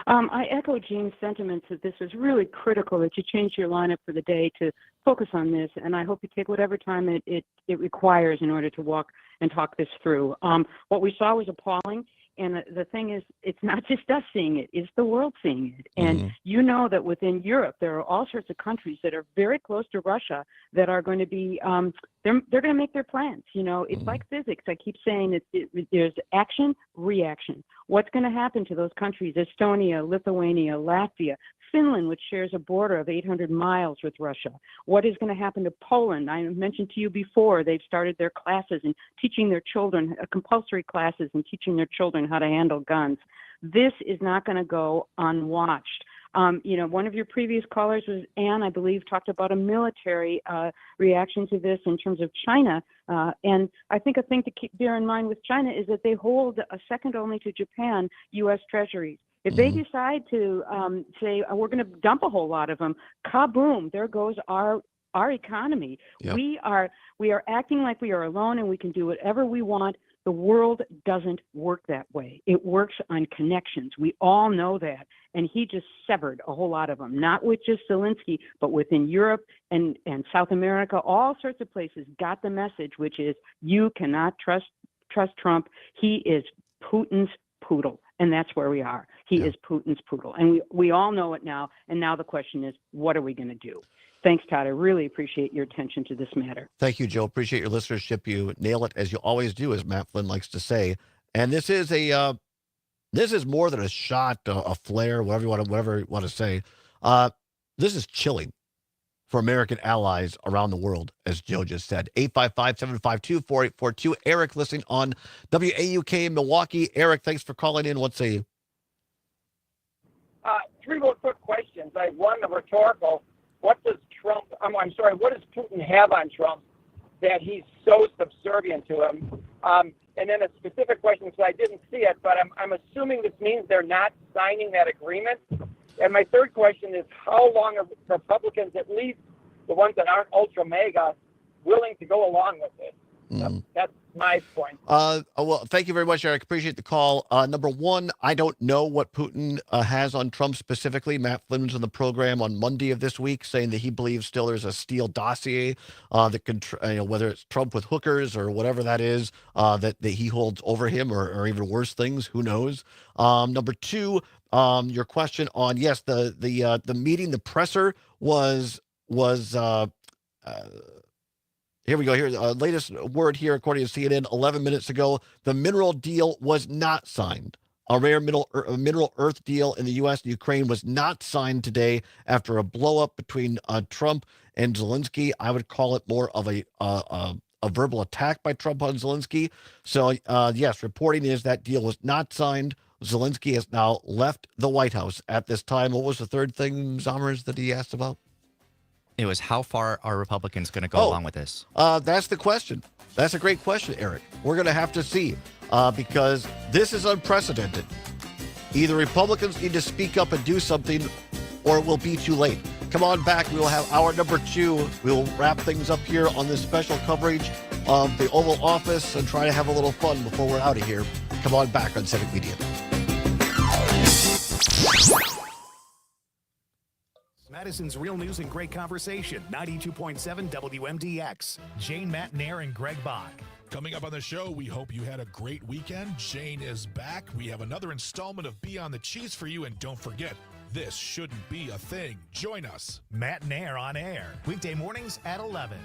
I echo Gene's sentiments that this is really critical that you change your lineup for the day to focus on this, and I hope you take whatever time it requires in order to walk and talk this through. What we saw was appalling, and the thing is, it's not just us seeing it, it's the world seeing it. And you know that within Europe, there are all sorts of countries that are very close to Russia that are going to be, they're going to make their plans. You know, it's like physics. I keep saying there's action, reaction. What's going to happen to those countries? Estonia, Lithuania, Latvia, Finland, which shares a border of 800 miles with Russia. What is going to happen to Poland? I mentioned to you before, they've started their classes and teaching their children, compulsory classes and teaching their children how to handle guns. This is not going to go unwatched. You know, one of your previous callers was Ann, I believe, talked about a military reaction to this in terms of China. And I think a thing to bear in mind with China is that they hold a second only to Japan, U.S. treasuries. If they decide to say, we're going to dump a whole lot of them, kaboom, there goes our economy. Yep. We are acting like we are alone and we can do whatever we want. The world doesn't work that way. It works on connections. We all know that. And he just severed a whole lot of them, not with just Zelensky, but within Europe and South America, all sorts of places got the message, which is you cannot trust Trump. He is Putin's poodle. And that's where we are. He is Putin's poodle. And we all know it now. And now the question is, what are we going to do? Thanks, Todd. I really appreciate your attention to this matter. Thank you, Joe. Appreciate your listenership. You nail it, as you always do, as Matt Flynn likes to say. And this is more than a shot, a flare, whatever you want to say. This is chilling for American allies around the world, as Joe just said. 855-752-4842. Eric, listening on WAUK in Milwaukee. Eric, thanks for calling in. What say you? 3 real quick questions. I have one, the rhetorical. What does what does Putin have on Trump that he's so subservient to him? And then a specific question, because I didn't see it, but I'm assuming this means they're not signing that agreement. And my third question is, how long are Republicans, at least the ones that aren't ultra mega, willing to go along with it? That's my point. Well, thank you very much, Eric. Appreciate the call. Number one, I don't know what Putin has on Trump specifically. Matt Flynn was on the program on Monday of this week saying that he believes still there's a Steele dossier that can, whether it's Trump with hookers or whatever that is, that he holds over him, or even worse things. Who knows? Number two, your question on, yes, the meeting, the presser was here we go. Here, latest word here, according to CNN, 11 minutes ago, the mineral deal was not signed. A rare mineral earth deal in the U.S. and Ukraine was not signed today after a blow-up between Trump and Zelensky. I would call it more of a verbal attack by Trump on Zelensky. So, yes, reporting is that deal was not signed. Zelensky has now left the White House at this time. What was the third thing, Zommers, that he asked about? It was, how far are Republicans going to go along with this? That's the question. That's a great question, Eric. We're going to have to see because this is unprecedented. Either Republicans need to speak up and do something, or it will be too late. Come on back. We will have hour number 2. We will wrap things up here on this special coverage of the Oval Office and try to have a little fun before we're out of here. Come on back on Civic Media. Madison's real news and great conversation. 92.7 WMDX. Jane, Matt, Nair, and Greg Bach. Coming up on the show, we hope you had a great weekend. Jane is back. We have another installment of Beyond the Cheese for you. And don't forget, this shouldn't be a thing. Join us. Matt Nair on air. Weekday mornings at 11.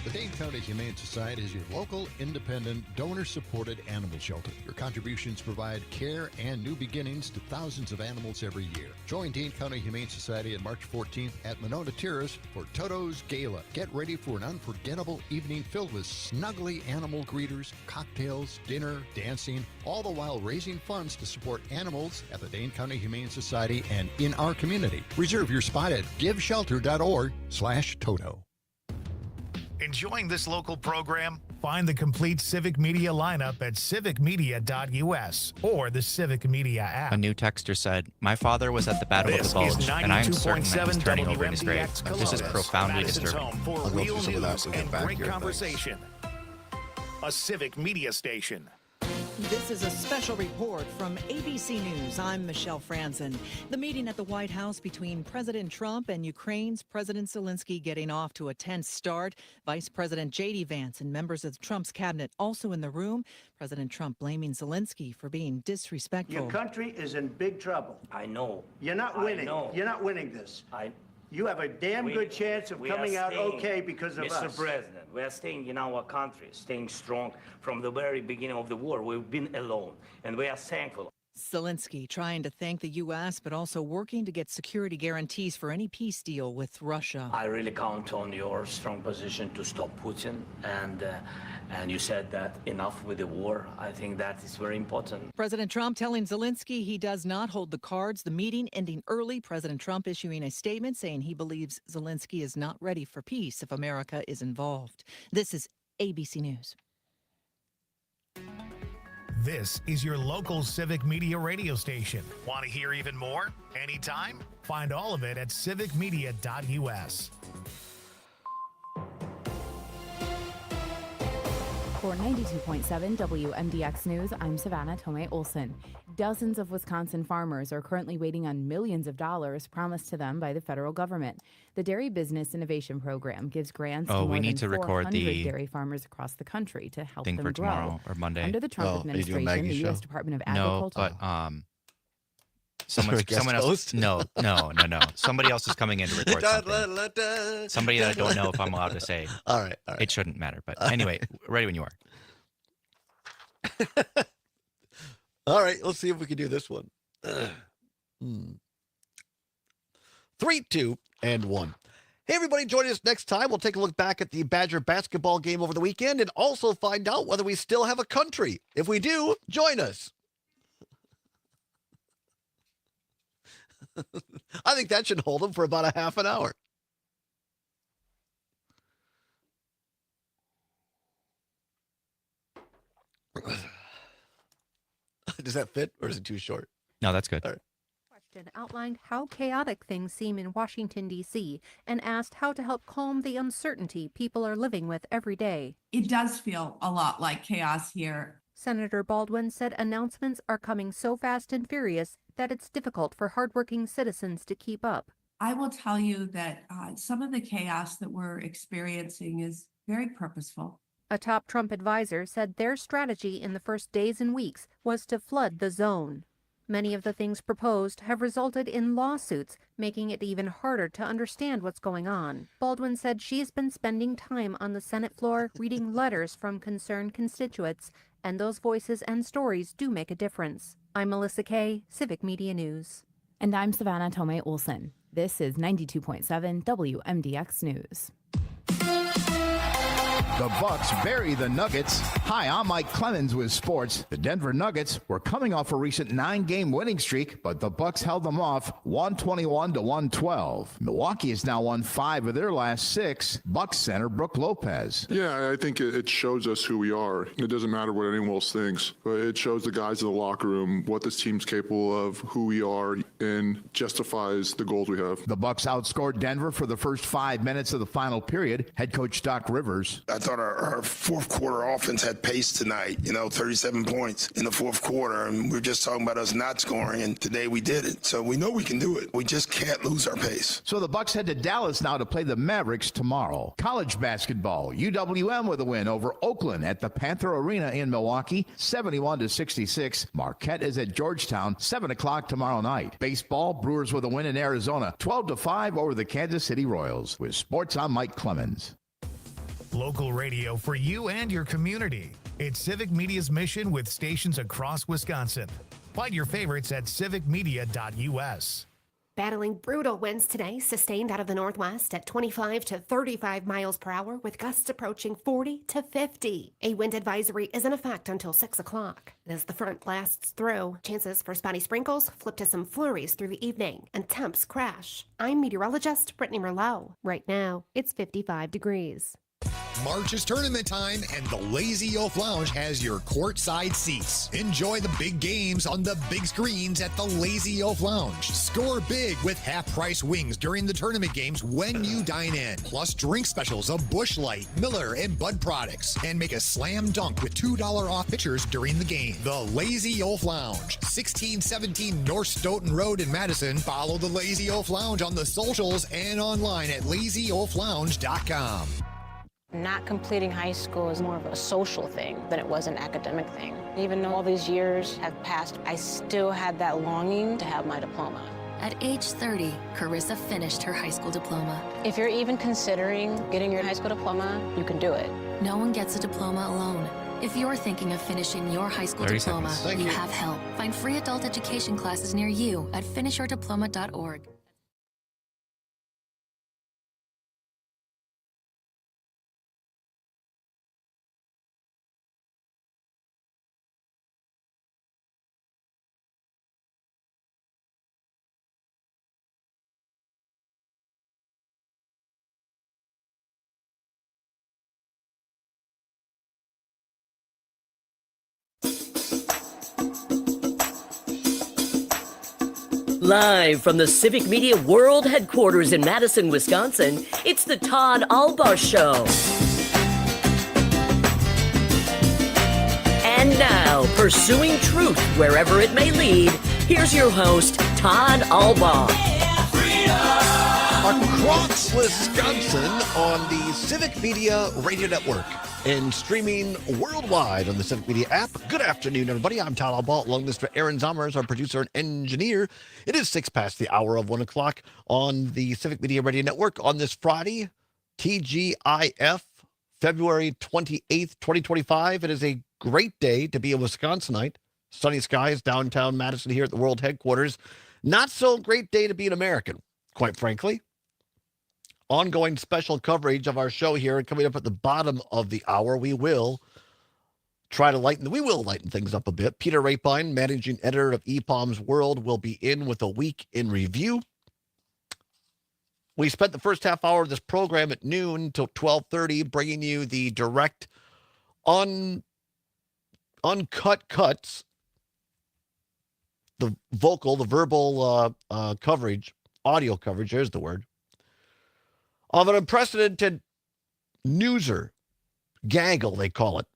The Dane County Humane Society is your local, independent, donor-supported animal shelter. Your contributions provide care and new beginnings to thousands of animals every year. Join Dane County Humane Society on March 14th at Monona Terrace for Toto's Gala. Get ready for an unforgettable evening filled with snuggly animal greeters, cocktails, dinner, dancing, all the while raising funds to support animals at the Dane County Humane Society and in our community. Reserve your spot at giveshelter.org/Toto. Enjoying this local program? Find the complete Civic Media lineup at civicmedia.us or the Civic Media app. A new texter said, "My father was at the Battle of the Bulge, and I am certain that he's turning over in his grave. This is profoundly disturbing." For real news and great conversation. A Civic Media station. This is a special report from ABC News. I'm Michelle Franzen. The meeting at the White House between President Trump and Ukraine's President Zelensky getting off to a tense start. Vice President J.D. Vance and members of Trump's cabinet also in the room. President Trump blaming Zelensky for being disrespectful. Your country is in big trouble. I know. You're not winning. I know. You're not winning this. You have a damn good chance of coming out okay because of us. Mr. President, we are staying in our country, staying strong from the very beginning of the war. We've been alone, and we are thankful. Zelensky trying to thank the U.S., but also working to get security guarantees for any peace deal with Russia. I really count on your strong position to stop Putin, and you said that enough with the war. I think that is very important. President Trump telling Zelensky he does not hold the cards. The meeting ending early. President Trump issuing a statement saying he believes Zelensky is not ready for peace if America is involved. This is ABC News. This is your local Civic Media radio station. Want to hear even more? Anytime? Find all of it at civicmedia.us. For 92.7 WMDX News, I'm Savannah Tomei Olson. Dozens of Wisconsin farmers are currently waiting on millions of dollars promised to them by the federal government. The Dairy Business Innovation Program gives grants to more than 400 dairy farmers across the country to help them for grow. Tomorrow or Monday. Under the Trump administration, the U.S. Department of Agriculture. No, but No. Somebody else is coming in to record something. Somebody that I don't know if I'm allowed to say. All right. It shouldn't matter. But anyway, ready when you are. All right. Let's see if we can do this one. 3, 2, and 1. Hey, everybody, join us next time. We'll take a look back at the Badger basketball game over the weekend and also find out whether we still have a country. If we do, join us. I think that should hold them for about a half an hour. Does that fit or is it too short? No, that's good. All right. Question outlined how chaotic things seem in Washington, D.C., and asked how to help calm the uncertainty people are living with every day. It does feel a lot like chaos here. Senator Baldwin said announcements are coming so fast and furious that it's difficult for hardworking citizens to keep up. I will tell you that some of the chaos that we're experiencing is very purposeful. A top Trump advisor said their strategy in the first days and weeks was to flood the zone. Many of the things proposed have resulted in lawsuits, making it even harder to understand what's going on. Baldwin said she's been spending time on the Senate floor reading letters from concerned constituents, and those voices and stories do make a difference. I'm Melissa Kay, Civic Media News. And I'm Savannah Tomei Olson. This is 92.7 WMDX News. The Bucks bury the Nuggets. Hi, I'm Mike Clemens with sports. The Denver Nuggets were coming off a recent 9-game winning streak, but the Bucks held them off 121-112. Milwaukee has now won 5 of their last 6. Bucks center Brook Lopez. Yeah, I think it shows us who we are. It doesn't matter what anyone else thinks, but it shows the guys in the locker room what this team's capable of, who we are, and justifies the goals we have. The Bucks outscored Denver for the first 5 minutes of the final period. Head coach Doc Rivers. I thought our fourth quarter offense had pace tonight, 37 points in the fourth quarter. And we're just talking about us not scoring, and today we did it. So we know we can do it. We just can't lose our pace. So the Bucks head to Dallas now to play the Mavericks tomorrow. College basketball, UWM with a win over Oakland at the Panther Arena in Milwaukee, 71-66. Marquette is at Georgetown, 7 o'clock tomorrow night. Baseball, Brewers with a win in Arizona, 12-5 over the Kansas City Royals. With sports, I'm Mike Clemens. Local radio for you and your community. It's Civic Media's mission with stations across Wisconsin. Find your favorites at civicmedia.us. Battling brutal winds today, sustained out of the northwest at 25 to 35 miles per hour with gusts approaching 40 to 50. A wind advisory is in effect until 6 o'clock. As the front lasts through, chances for spotty sprinkles flip to some flurries through the evening, and temps crash. I'm meteorologist Brittany Merlot. Right now, it's 55 degrees. March is tournament time, and the Lazy Oaf Lounge has your courtside seats. Enjoy the big games on the big screens at the Lazy Oaf Lounge. Score big with half-price wings during the tournament games when you dine in. Plus drink specials of Busch Light, Miller, and Bud products. And make a slam dunk with $2 off pitchers during the game. The Lazy Oaf Lounge, 1617 North Stoughton Road in Madison. Follow the Lazy Oaf Lounge on the socials and online at lazyoaflounge.com. Not completing high school is more of a social thing than it was an academic thing. Even though all these years have passed, I still had that longing to have my diploma. At age 30, Carissa finished her high school diploma. If you're even considering getting your high school diploma, you can do it. No one gets a diploma alone. If you're thinking of finishing your high school diploma, you have help. Find free adult education classes near you at finishyourdiploma.org. Live from the Civic Media World Headquarters in Madison, Wisconsin, it's the Todd Allbaugh Show. And now, pursuing truth wherever it may lead, here's your host, Todd Allbaugh. Across Wisconsin on the Civic Media Radio Network and streaming worldwide on the Civic Media app. Good afternoon, everybody. I'm Todd Allbaugh, along with Mr. Aaron Zommers, our producer and engineer. It is 6 past the hour of 1 o'clock on the Civic Media Radio Network on this Friday, TGIF, February 28th, 2025. It is a great day to be a Wisconsinite. Sunny skies downtown Madison here at the world headquarters. Not so great day to be an American, quite frankly. Ongoing special coverage of our show here, and coming up at the bottom of the hour, we will lighten things up a bit. Peter Rapine, managing editor of EPOM's World, will be in with a week in review. We spent the first half hour of this program at noon till 12:30, bringing you the direct, uncut cuts, the verbal coverage, audio coverage, there's the word, of an unprecedented newser, gaggle, they call it,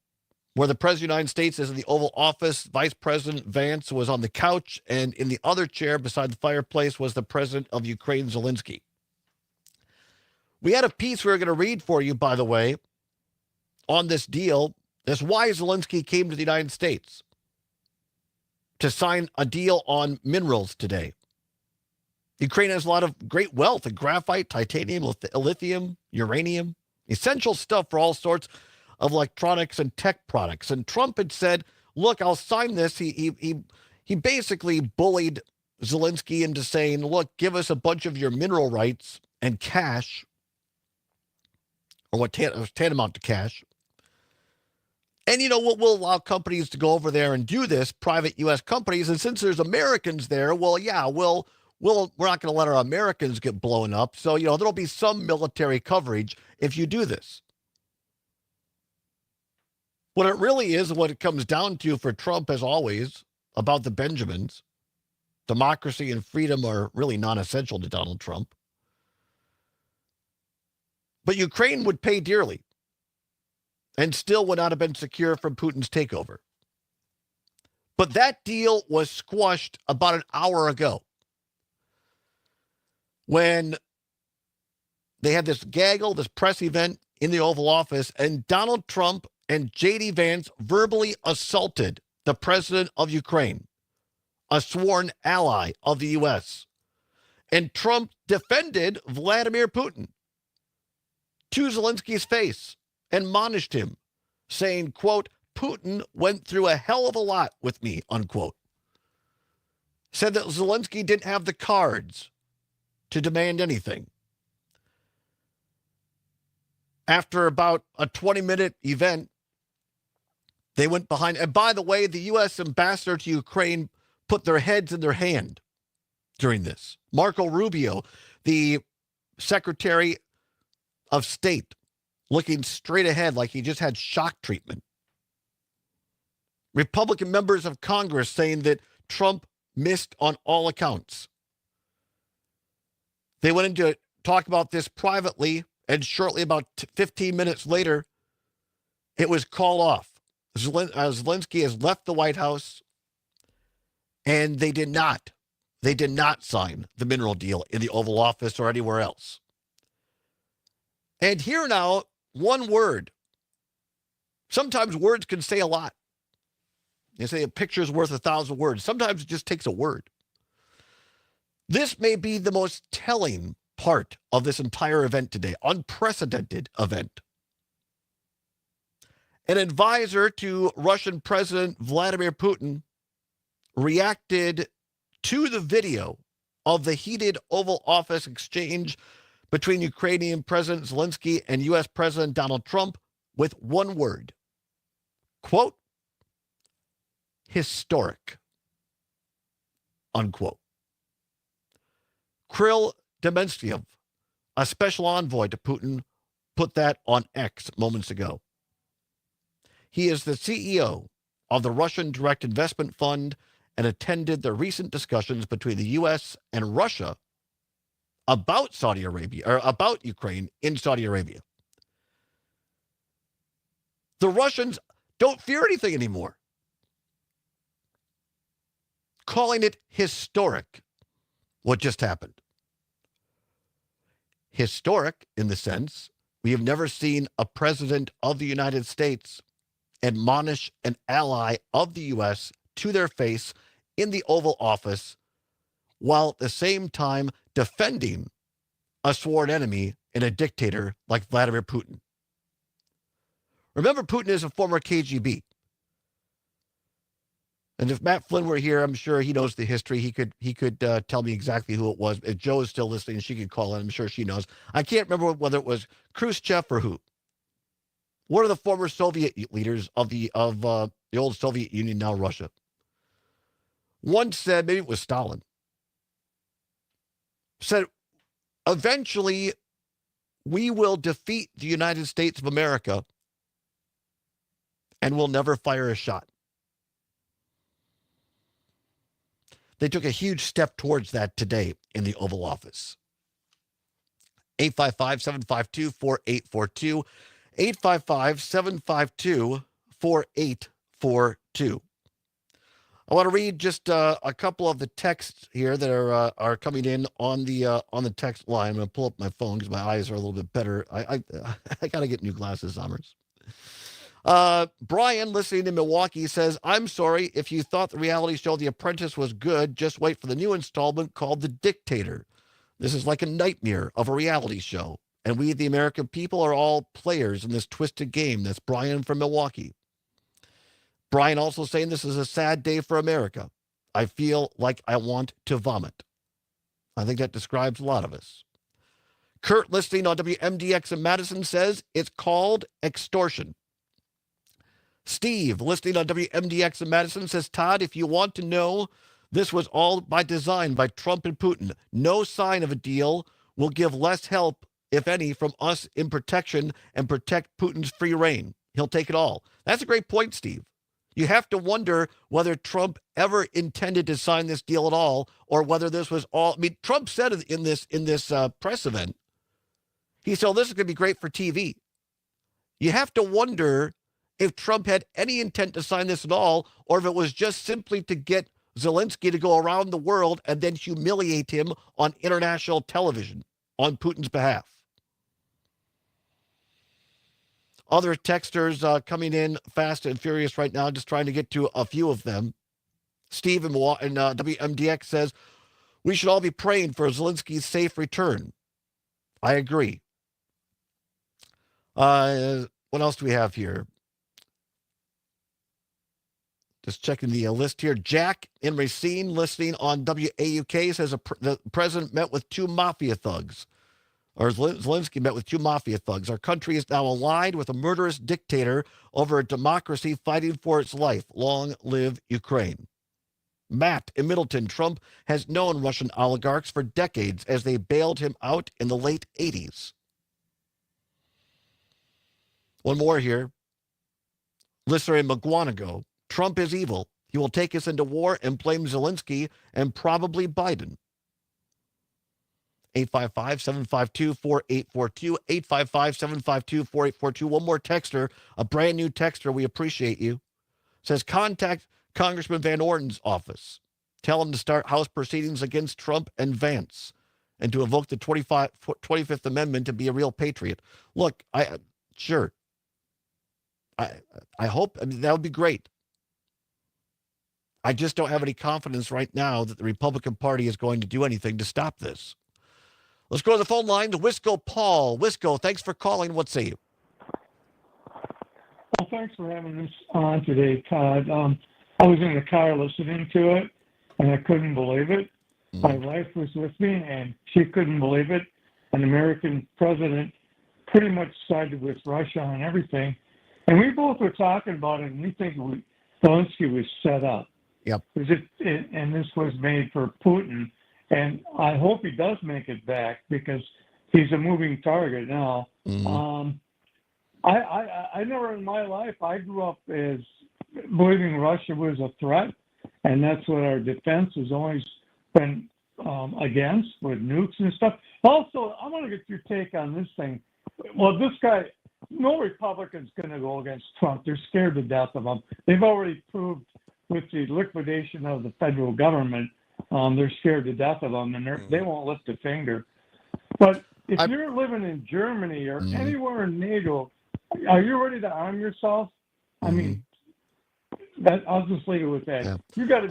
where the President of the United States is in the Oval Office, Vice President Vance was on the couch, and in the other chair beside the fireplace was the President of Ukraine, Zelensky. We had a piece we were going to read for you, by the way, on this deal. That's why Zelensky came to the United States to sign a deal on minerals today. Ukraine has a lot of great wealth in graphite, titanium, lithium, uranium, essential stuff for all sorts of electronics and tech products. And Trump had said, look, I'll sign this. He basically bullied Zelensky into saying, look, give us a bunch of your mineral rights and cash, or what was tantamount to cash. And, we'll allow companies to go over there and do this, private U.S. companies. And since there's Americans there, well, yeah, we're not going to let our Americans get blown up. So, there'll be some military coverage if you do this. What it really is, what it comes down to for Trump, as always, about the Benjamins, democracy and freedom are really non-essential to Donald Trump. But Ukraine would pay dearly and still would not have been secure from Putin's takeover. But that deal was squashed about an hour ago, when they had this gaggle, this press event in the Oval Office, and Donald Trump and J.D. Vance verbally assaulted the president of Ukraine, a sworn ally of the U.S. And Trump defended Vladimir Putin to Zelensky's face admonished him, saying, quote, Putin went through a hell of a lot with me, unquote. Said that Zelensky didn't have the cards to demand anything. After about a 20-minute event, they went behind. And by the way, the U.S. ambassador to Ukraine put their heads in their hand during this. Marco Rubio, the Secretary of State, looking straight ahead like he just had shock treatment. Republican members of Congress saying that Trump missed on all accounts. They went into talk about this privately, and shortly, about 15 minutes later, it was called off. Zelensky has left the White House, and they did not sign the mineral deal in the Oval Office or anywhere else. And here now, one word. Sometimes words can say a lot. They say a picture is worth 1,000 words. Sometimes it just takes a word. This may be the most telling part of this entire event today, unprecedented event. An advisor to Russian President Vladimir Putin reacted to the video of the heated Oval Office exchange between Ukrainian President Zelensky and U.S. President Donald Trump with one word. Quote, historic. Unquote. Kirill Dementsiev, a special envoy to Putin, put that on X moments ago. He is the CEO of the Russian Direct Investment Fund and attended the recent discussions between the U.S. and Russia about Saudi Arabia, or about Ukraine in Saudi Arabia. The Russians don't fear anything anymore. Calling it historic, what just happened. Historic in the sense we have never seen a president of the United States admonish an ally of the U.S. to their face in the Oval Office while at the same time defending a sworn enemy and a dictator like Vladimir Putin. Remember, Putin is a former KGB. And if Matt Flynn were here, I'm sure he knows the history. He could tell me exactly who it was. If Joe is still listening, she could call in. I'm sure she knows. I can't remember whether it was Khrushchev or who. One of the former Soviet leaders of the old Soviet Union, now Russia, once said, maybe it was Stalin, said, eventually we will defeat the United States of America and we'll never fire a shot. They took a huge step towards that today in the Oval Office. 855-752-4842. 855-752-4842. I want to read just a couple of the texts here that are coming in on the text line. I'm going to pull up my phone because my eyes are a little bit better. I got to get new glasses, Summers. Brian, listening in Milwaukee, says, I'm sorry if you thought the reality show The Apprentice was good. Just wait for the new installment called The Dictator. This is like a nightmare of a reality show. And we, the American people, are all players in this twisted game. That's Brian from Milwaukee. Brian also saying this is a sad day for America. I feel like I want to vomit. I think that describes a lot of us. Kurt, listening on WMDX in Madison, says it's called extortion. Steve, listening on WMDX in Madison, says, Todd, if you want to know, this was all by design by Trump and Putin. No sign of a deal will give less help, if any, from us in protection and protect Putin's free reign. He'll take it all. That's a great point, Steve. You have to wonder whether Trump ever intended to sign this deal at all, or whether this was all. I mean, Trump said in this press event, he said, this is going to be great for TV. You have to wonder if Trump had any intent to sign this at all, or if it was just simply to get Zelensky to go around the world and then humiliate him on international television on Putin's behalf. Other texters coming in fast and furious right now, just trying to get to a few of them. Steve in WMDX says, we should all be praying for Zelensky's safe return. I agree. What else do we have here? Just checking the list here. Jack in Racine, listening on WAUK, says the president met with two mafia thugs. Or Zelensky met with two mafia thugs. Our country is now allied with a murderous dictator over a democracy fighting for its life. Long live Ukraine. Matt in Middleton, Trump has known Russian oligarchs for decades as they bailed him out in the late 80s. One more here. Listener in McGuanago, Trump is evil. He will take us into war and blame Zelensky and probably Biden. 855-752-4842, 855-752-4842. One more texter, a brand new texter. We appreciate you. Says, contact Congressman Van Orden's office. Tell him to start House proceedings against Trump and Vance and to invoke the 25th Amendment to be a real patriot. Look, sure. I hope, that would be great. I just don't have any confidence right now that the Republican Party is going to do anything to stop this. Let's go to the phone line to Wisco Paul. Wisco, thanks for calling. What say you? Well, thanks for having this on today, Todd. I was in the car listening to it, and I couldn't believe it. My wife was with me, and she couldn't believe it. An American president pretty much sided with Russia on everything. And we both were talking about it, and we think Zelensky was set up. Yep. And this was made for Putin. And I hope he does make it back because he's a moving target now. Mm-hmm. I never in my life, I grew up as believing Russia was a threat, and that's what our defense has always been against with nukes and stuff. Also, I want to get your take on this thing. Well, this guy, no Republican's going to go against Trump. They're scared to death of him. They've already proved with the liquidation of the federal government, they're scared to death of them, and they won't lift a finger. But if you're living in Germany or anywhere in NATO, are you ready to arm yourself? I mean, I'll just leave it with that. Yeah. You got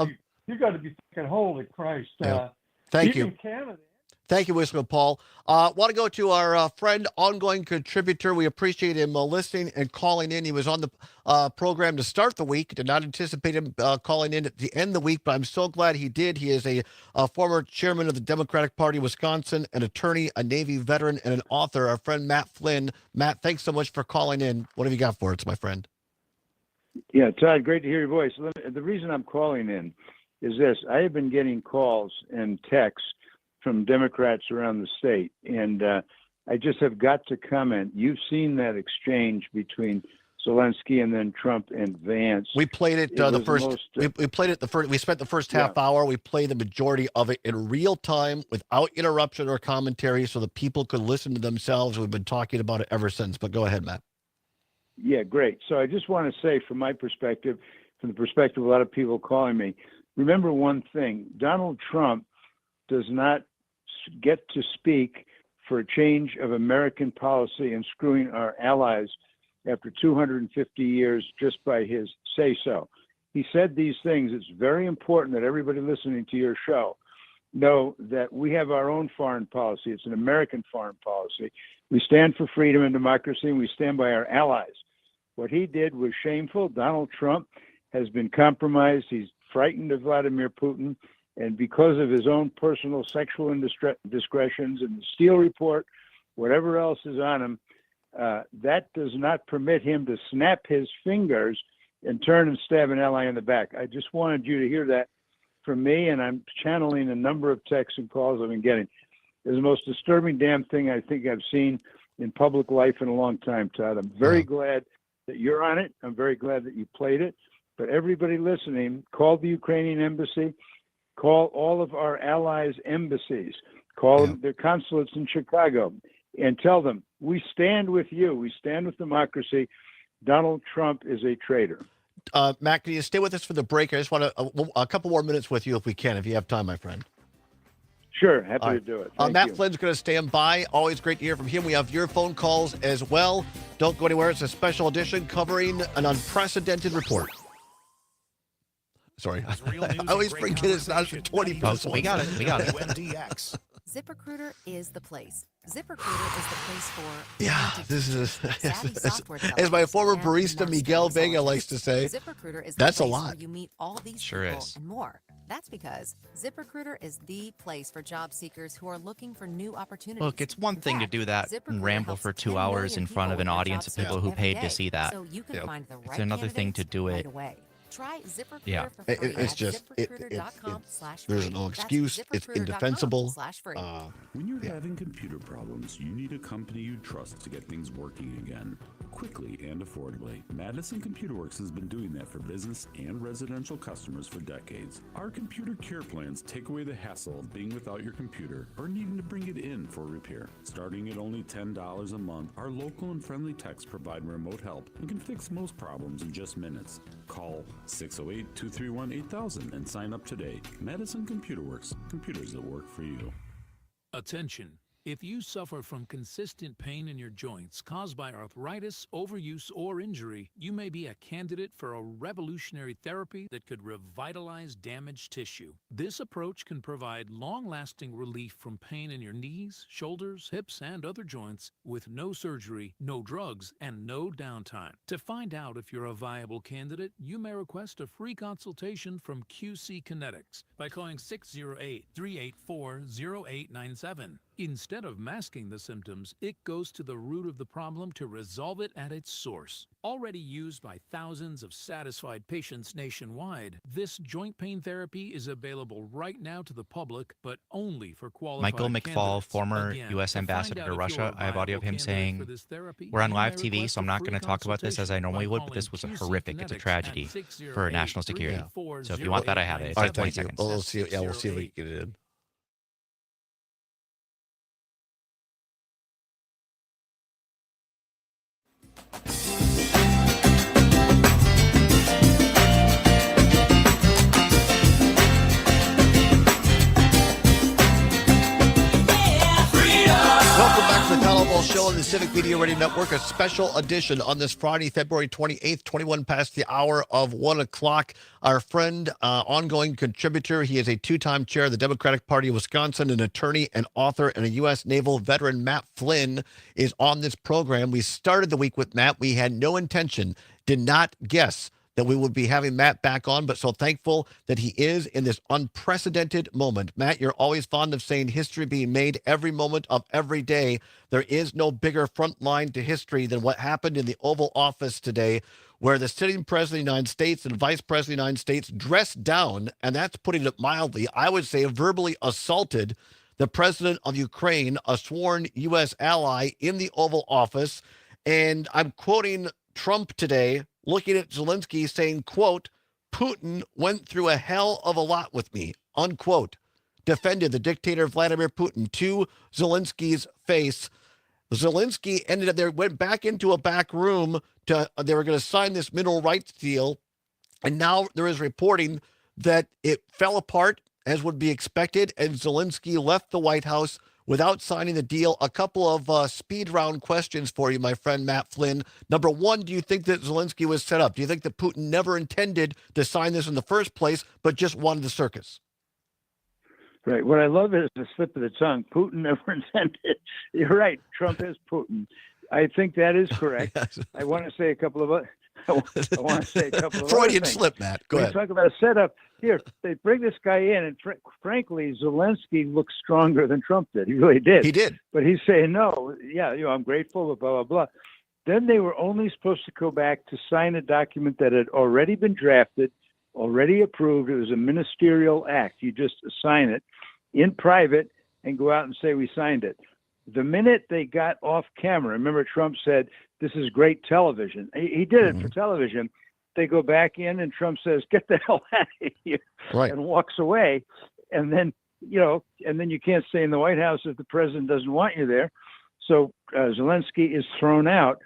to be thinking, holy Christ! Thank you. Even Canada. Thank you, Wisco Paul. Want to go to our friend, ongoing contributor. We appreciate him listening and calling in. He was on the program to start the week. Did not anticipate him calling in at the end of the week, but I'm so glad he did. He is a former chairman of the Democratic Party of Wisconsin, an attorney, a Navy veteran, and an author. Our friend Matt Flynn. Matt, thanks so much for calling in. What have you got for us, my friend? Yeah, Todd, great to hear your voice. The reason I'm calling in is this. I have been getting calls and texts from Democrats around the state, and I just have got to comment. You've seen that exchange between Zelensky and then Trump and Vance. We played it we played it the first. We spent the first half hour. We played the majority of it in real time without interruption or commentary, so the people could listen to themselves. We've been talking about it ever since. But go ahead, Matt. Yeah, great. So I just want to say, from my perspective, from the perspective of a lot of people calling me, remember one thing: Donald Trump does not get to speak for a change of American policy and screwing our allies after 250 years just by his say-so. He said these things. It's very important that everybody listening to your show know that we have our own foreign policy. It's an American foreign policy. We stand for freedom and democracy, and we stand by our allies. What he did was shameful. Donald Trump has been compromised. He's frightened of Vladimir Putin. And because of his own personal sexual indiscretions and the Steele report, whatever else is on him, that does not permit him to snap his fingers and turn and stab an ally in the back. I just wanted you to hear that from me, and I'm channeling a number of texts and calls I've been getting. It's the most disturbing damn thing I think I've seen in public life in a long time, Todd. I'm very glad that you're on it. I'm very glad that you played it. But everybody listening, call the Ukrainian embassy. Call all of our allies' embassies. Call their consulates in Chicago and tell them, we stand with you. We stand with democracy. Donald Trump is a traitor. Matt, can you stay with us for the break? I just want a couple more minutes with you if we can, if you have time, my friend. Sure, happy to do it. Matt Flynn's going to stand by. Always great to hear from him. We have your phone calls as well. Don't go anywhere. It's a special edition covering an unprecedented report. Sorry, I always forget it's not 20 minutes. We got it. ZipRecruiter is the place. ZipRecruiter is the place for this is savvy software as my developers former and barista marketing Miguel Vega scientists. likes to say. ZipRecruiter is That's the a place lot. where you meet all these Sure people is. and more. That's because ZipRecruiter is the place for job seekers who are looking for new opportunities. Look, it's one thing to do that and ramble for 2 hours in front of an audience of people who paid to see that. So you can find the right It's another thing to do right it. away. Try ZipRecruiter Yeah. for free It's at just ZipRecruiter.com/free. there's no excuse. It's indefensible. ZipRecruiter.com/free. When you're having computer problems, you need a company you trust to get things working again, quickly and affordably. Madison Computer Works has been doing that for business and residential customers for decades. Our computer care plans take away the hassle of being without your computer or needing to bring it in for repair. Starting at only $10 a month, our local and friendly techs provide remote help and can fix most problems in just minutes. Call 608-231-8000 and sign up today. Madison Computer Works, computers that work for you. Attention. If you suffer from consistent pain in your joints caused by arthritis, overuse, or injury, you may be a candidate for a revolutionary therapy that could revitalize damaged tissue. This approach can provide long-lasting relief from pain in your knees, shoulders, hips, and other joints with no surgery, no drugs, and no downtime. To find out if you're a viable candidate, you may request a free consultation from QC Kinetics by calling 608-384-0897. Instead of masking the symptoms, it goes to the root of the problem to resolve it at its source. Already used by thousands of satisfied patients nationwide, this joint pain therapy is available right now to the public, but only for qualified Michael McFaul, candidates. former Again, U.S. to find ambassador out to if Russia, you're a I have audio of him viable candidate saying, for this therapy, we're on you live may TV, request so I'm a not free going to talk about this as I normally would, but this was a horrific. It's a tragedy for national security. So if you want that, I have it. It's All like right, 20 thank you. seconds. Well, we'll see. Yeah, we'll see if we can get it in. Welcome back to the Todd Allbaugh Show on the Civic Media Radio Network, a special edition on this Friday, February 28th, 21 past the hour of 1 o'clock. Our friend, ongoing contributor, he is a two-time chair of the Democratic Party of Wisconsin, an attorney, an author, and a U.S. Naval veteran, Matt Flynn, is on this program. We started the week with Matt. We had no intention, did not guess that we would be having Matt back on, but so thankful that he is in this unprecedented moment. Matt, you're always fond of saying history being made every moment of every day. There is no bigger front line to history than what happened in the Oval Office today, where the sitting president of the United States and vice president of the United States dressed down, and that's putting it mildly, I would say verbally assaulted the president of Ukraine, a sworn U.S. ally, in the Oval Office. And I'm quoting Trump today, looking at Zelensky saying, quote, Putin went through a hell of a lot with me, unquote. Defended the dictator Vladimir Putin to Zelensky's face. Zelensky ended up there, went back into a back room they were going to sign this mineral rights deal. And now there is reporting that it fell apart as would be expected. And Zelensky left the White House without signing the deal. A couple of speed round questions for you, my friend Matt Flynn. Number one, do you think that Zelensky was set up? Do you think that Putin never intended to sign this in the first place, but just wanted the circus? Right. What I love is the slip of the tongue. Putin never intended. You're right. Trump is Putin. I think that is correct. I want to say a couple of Freudian slip, Matt. Go ahead. Talk about a setup. Here, they bring this guy in, and frankly, Zelensky looks stronger than Trump did. He really did. He did. But he's saying, no, yeah, I'm grateful, blah, blah, blah. Then they were only supposed to go back to sign a document that had already been drafted, already approved. It was a ministerial act. You just sign it in private and go out and say, we signed it. The minute they got off camera, remember Trump said, this is great television. He did it for television. They go back in and Trump says, get the hell out of here, right, and walks away. And then, and then you can't stay in the White House if the president doesn't want you there. So Zelensky is thrown out.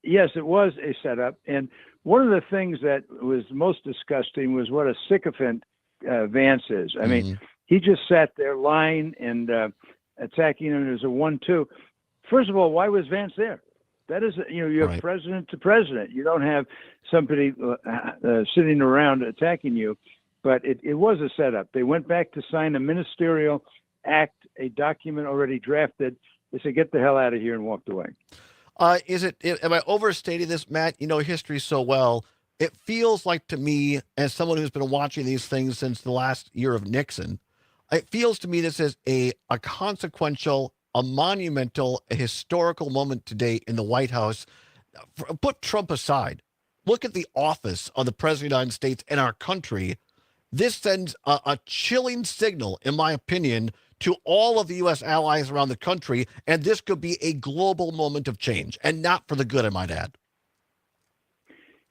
Yes, it was a setup. And one of the things that was most disgusting was what a sycophant Vance is. I mean, he just sat there lying and attacking him as a 1-2. First of all, why was Vance there? That is, you have president to president. You don't have somebody sitting around attacking you. But it was a setup. They went back to sign a ministerial act a document already drafted. They said, get the hell out of here, and walked away. Am I overstating this, Matt? You know history so well. It feels like to me, as someone who's been watching these things since the last year of Nixon, it feels to me this is a consequential, a monumental, a historical moment today in the White House. Put Trump aside. Look at the office of the President of the United States and our country. This sends a chilling signal, in my opinion, to all of the U.S. allies around the country, and this could be a global moment of change, and not for the good, I might add.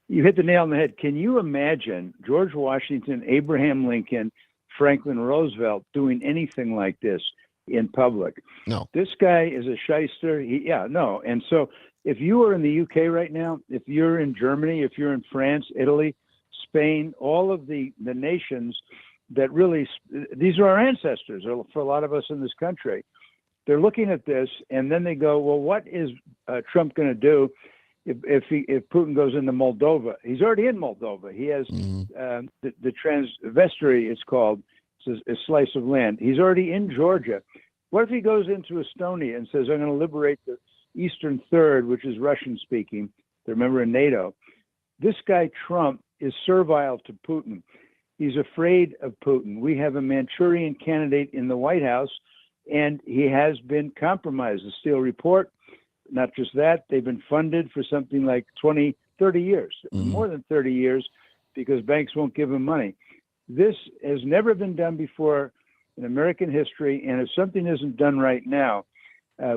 You hit the nail on the head. Can you imagine George Washington, Abraham Lincoln, Franklin Roosevelt doing anything like this in public? No. This guy is a shyster. No. And so if you are in the UK right now, if you're in Germany, if you're in France, Italy, Spain, all of the nations that really, these are our ancestors for a lot of us in this country. They're looking at this, and then they go, well, what is Trump going to do if Putin goes into Moldova? He's already in Moldova. He has the Transnistria, it's called. It's a slice of land. He's already in Georgia. What if he goes into Estonia and says, I'm going to liberate the Eastern Third, which is Russian-speaking? They're a member of NATO. This guy, Trump, is servile to Putin. He's afraid of Putin. We have a Manchurian candidate in the White House, and he has been compromised. The Steele report, not just that, they've been funded for something like 20, 30 years, more than 30 years, because banks won't give them money. This has never been done before in American history, and if something isn't done right now,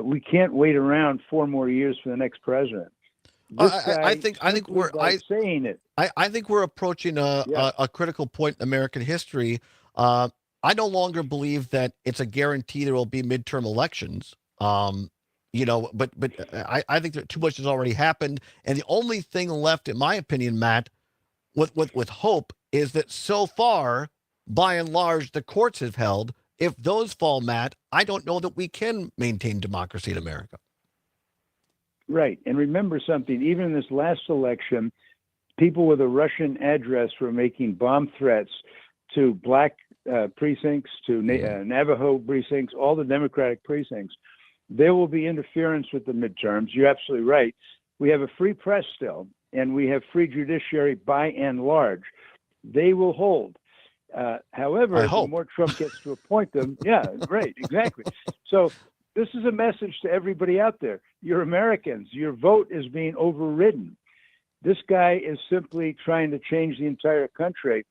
we can't wait around 4 more years for the next president. I think we're saying it. I think we're approaching a critical point in American history. I no longer believe that it's a guarantee there will be midterm elections. But I think that too much has already happened, and the only thing left, in my opinion, Matt, with hope, is that so far, by and large, the courts have held. If those fall, Matt, I don't know that we can maintain democracy in America. Right. And remember something, even in this last election, people with a Russian address were making bomb threats to black precincts, to Navajo precincts, all the Democratic precincts. There will be interference with the midterms. You're absolutely right. We have a free press still, and we have free judiciary by and large. They will hold. However, the more Trump gets to appoint them, right, exactly. So this is a message to everybody out there. You're Americans. Your vote is being overridden. This guy is simply trying to change the entire country.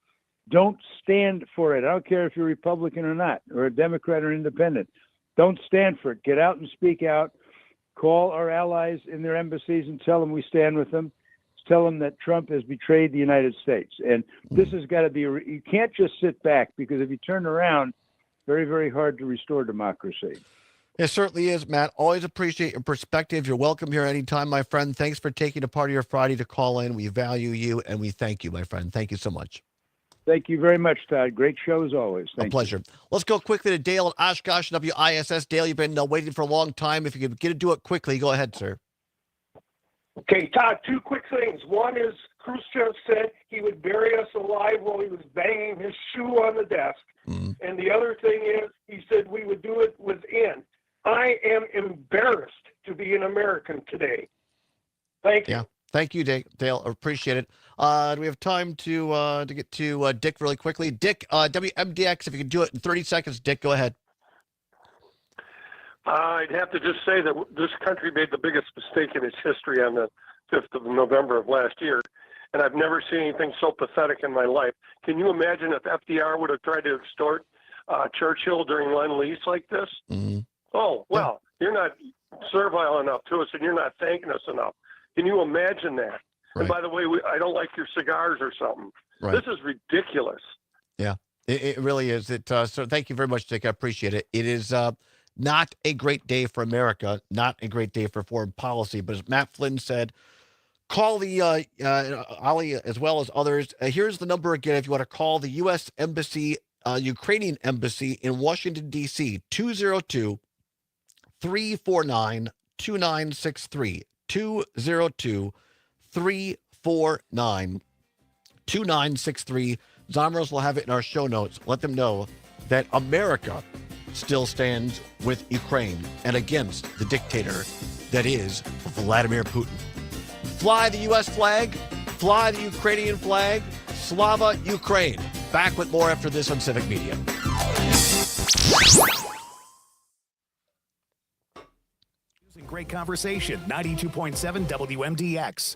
Don't stand for it. I don't care if you're Republican or not, or a Democrat or independent. Don't stand for it. Get out and speak out. Call our allies in their embassies and tell them we stand with them. Tell them that Trump has betrayed the United States. And this has got to be, you can't just sit back, because if you turn around, very, very hard to restore democracy. It certainly is, Matt. Always appreciate your perspective. You're welcome here anytime, my friend. Thanks for taking a part of your Friday to call in. We value you, and we thank you, my friend. Thank you so much. Thank you very much, Todd. Great show as always. Thank a pleasure. You. Let's go quickly to Dale at Oshkosh, WISS. Dale, you've been waiting for a long time. If you could do it quickly, go ahead, sir. Okay, Todd, 2 quick things. One is Khrushchev said he would bury us alive while he was banging his shoe on the desk. And the other thing is he said we would do it within. I am embarrassed to be an American today. Thank you. Yeah. Thank you, Dale. Appreciate it. Do we have time to get to Dick really quickly? Dick, WMDX, if you could do it in 30 seconds, Dick, go ahead. I'd have to just say that this country made the biggest mistake in its history on the 5th of November of last year, and I've never seen anything so pathetic in my life. Can you imagine if FDR would have tried to extort Churchill during Lend-Lease like this? Oh, well, you're not servile enough to us, and you're not thanking us enough. Can you imagine that? Right. And by the way, I don't like your cigars or something. Right. This is ridiculous. Yeah, it really is. So thank you very much, Dick. I appreciate it. It is not a great day for America, not a great day for foreign policy. But as Matt Flynn said, call the Ali as well as others. Here's the number again if you want to call the U.S. Embassy, Ukrainian Embassy in Washington, D.C., 202-349-2963. 202-349-2963. Zomers will have it in our show notes. Let them know that America still stands with Ukraine and against the dictator that is Vladimir Putin. Fly the U.S. flag, fly the Ukrainian flag, Slava Ukraine. Back with more after this on Civic Media. Great conversation, 92.7 WMDX.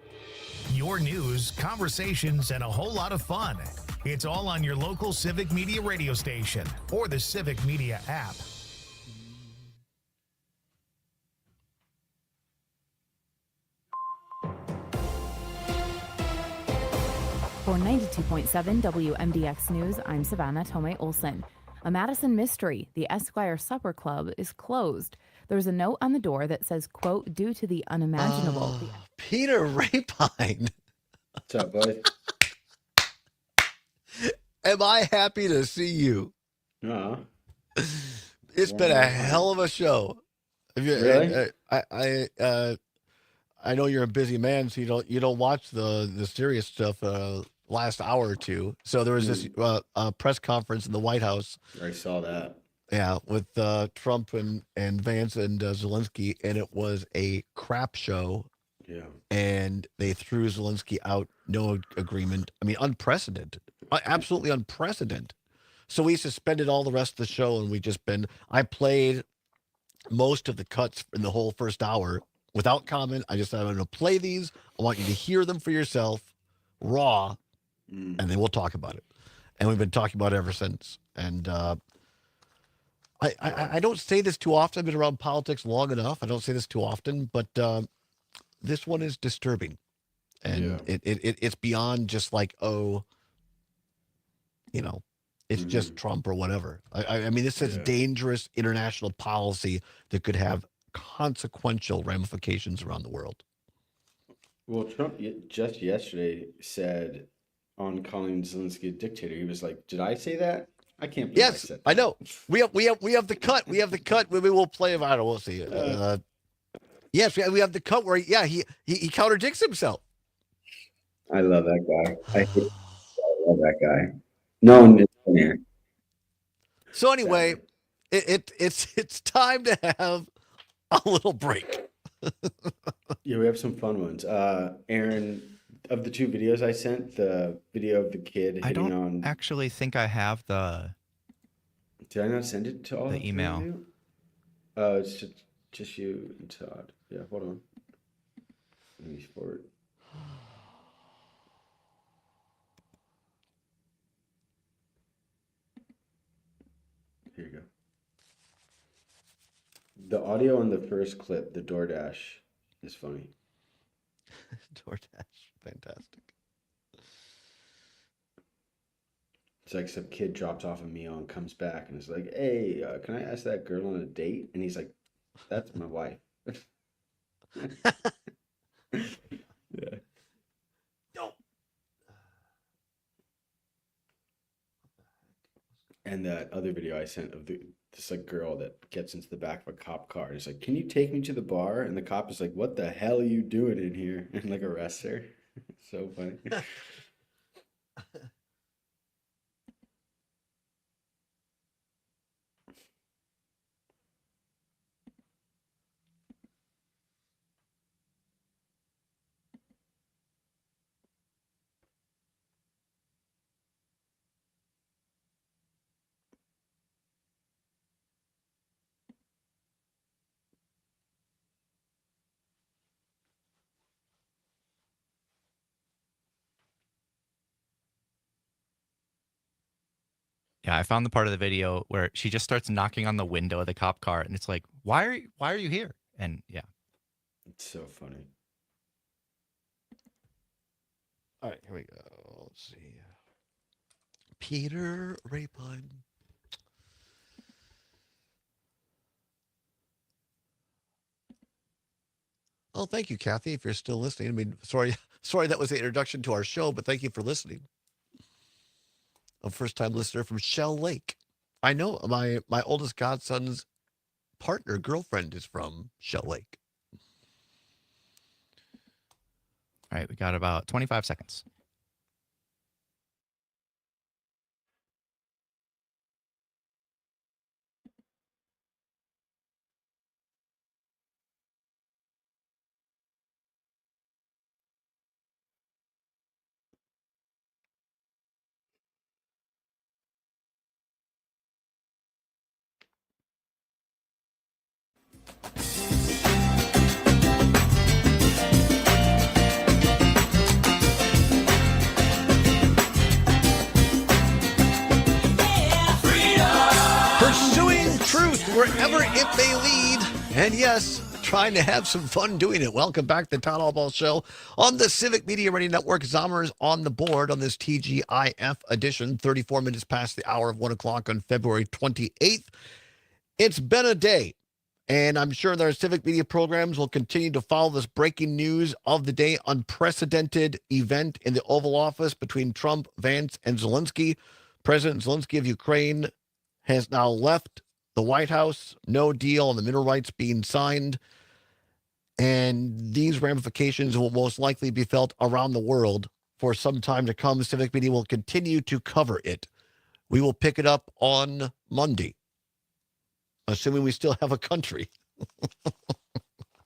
Your news, conversations, and a whole lot of fun. It's all on your local Civic Media radio station or the Civic Media app. For 92.7 WMDX News, I'm Savannah Tomei Olson. A Madison mystery, the Esquire Supper Club, is closed. There's a note on the door that says, quote, due to the unimaginable. Peter Rapine. What's up, bud? Am I happy to see you? It's been a hell of a show. Really? I know you're a busy man, so you don't watch the serious stuff last hour or two. So there was this press conference in the White House. I saw that. Yeah, with Trump and Vance and Zelensky, and it was a crap show. Yeah. And they threw Zelensky out, no agreement. I mean, unprecedented. Absolutely unprecedented. So we suspended all the rest of the show, and I played most of the cuts in the whole first hour without comment. I just said, I'm going to play these. I want you to hear them for yourself, raw, and then we'll talk about it. And we've been talking about it ever since. And I don't say this too often. I've been around politics long enough. I don't say this too often, but this one is disturbing. And it's beyond just like, it's just Trump or whatever. I mean, this is dangerous international policy that could have consequential ramifications around the world. Well, Trump just yesterday said on calling Zelensky a dictator, he was like, "Did I say that? I can't believe I said that." I know. We have the cut. We have the cut. We will play it. I don't know. We'll see. Yes, we have the cut where he contradicts himself. I love that guy. I love that guy. No one is here. So anyway, it's time to have a little break. Yeah, we have some fun ones. Aaron, of the two videos I sent, the video of the kid I hitting don't on. actually think I have the. Did I not send it to all the email? It's just you and Todd. Yeah, hold on. Let me forward. Here you go. The audio on the first clip, the DoorDash, is funny. DoorDash, fantastic. It's like some kid drops off a meal and comes back and is like, "Hey, can I ask that girl on a date?" And he's like, "That's my wife." Yeah. And that other video I sent of this like girl that gets into the back of a cop car and is like, "Can you take me to the bar?" And the cop is like, "What the hell are you doing in here?" And like arrests her. So funny. Yeah, I found the part of the video where she just starts knocking on the window of the cop car, and it's like, why are you here? And yeah, it's so funny. All right, here we go. Let's see. Peter Rapine. Oh, thank you, Kathy, if you're still listening. I mean, sorry that was the introduction to our show, but thank you for listening. A first-time listener from Shell Lake. I know my oldest godson's girlfriend is from Shell Lake. All right, we got about 25 seconds. wherever it may lead. And yes, trying to have some fun doing it. Welcome back to the Todd Allbaugh Show on the Civic Media Radio Network. Zommers on the board on this TGIF edition, 34 minutes past the hour of 1 o'clock on February 28th. It's been a day, and I'm sure that our Civic Media programs will continue to follow this breaking news of the day, unprecedented event in the Oval Office between Trump, Vance, and Zelensky. President Zelensky of Ukraine has now left the White House, no deal on the mineral rights being signed, and these ramifications will most likely be felt around the world for some time to come. Civic Media will continue to cover it. We will pick it up on Monday, assuming we still have a country.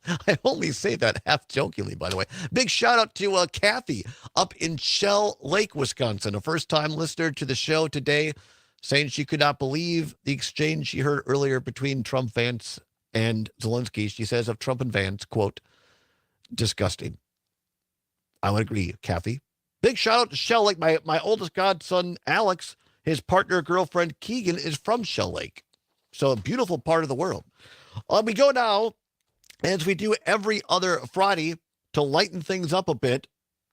I only say that half jokingly, by the way. Big shout out to Kathy up in Shell Lake, Wisconsin, a first-time listener to the show today, saying she could not believe the exchange she heard earlier between Trump, Vance, and Zelensky. She says of Trump and Vance, quote, disgusting. I would agree, Kathy. Big shout out to Shell Lake. My oldest godson, Alex, his partner, girlfriend, Keegan, is from Shell Lake. So a beautiful part of the world. We go now, as we do every other Friday, to lighten things up a bit.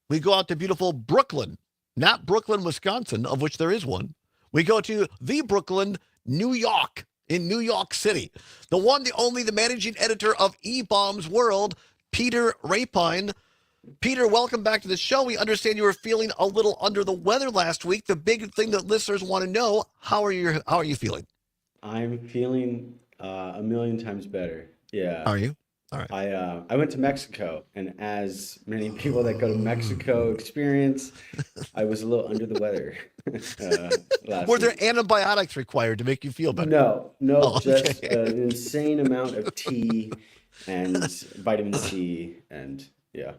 We go out to beautiful Brooklyn, not Brooklyn, Wisconsin, of which there is one. We go to the Brooklyn, New York, in New York City. The one, the only, the managing editor of E-Bombs World, Peter Rapine. Peter, welcome back to the show. We understand you were feeling a little under the weather last week. The big thing that listeners want to know, how are you feeling? I'm feeling a million times better. Yeah. Are you? All right. I went to Mexico, and as many people that go to Mexico experience, I was a little under the weather last Were there week. antibiotics required to make you feel better? No, Oh, just okay. an insane amount of tea and vitamin C and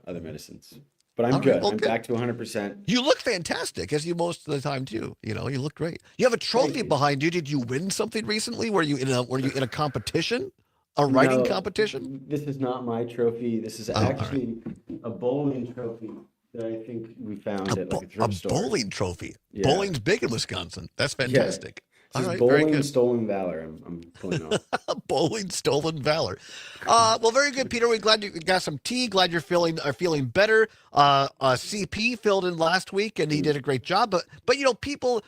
other medicines. But I'm All right, good. well, I'm good. back to 100%. You look fantastic, as you most of the time too. You know, you look great. You have a trophy behind you. Did you win something recently? Were you in a competition? A writing No, competition? This is not my trophy. This is actually a bowling trophy that I think we found at like a thrift store. Bowling trophy. Yeah. Bowling's big in Wisconsin. That's fantastic. This All is right, very bowling good. stolen valor. I'm pulling off. Bowling stolen valor. Well, very good, Peter. We're glad you got some tea. Glad you're feeling better. CP filled in last week, and he did a great job. But you know, people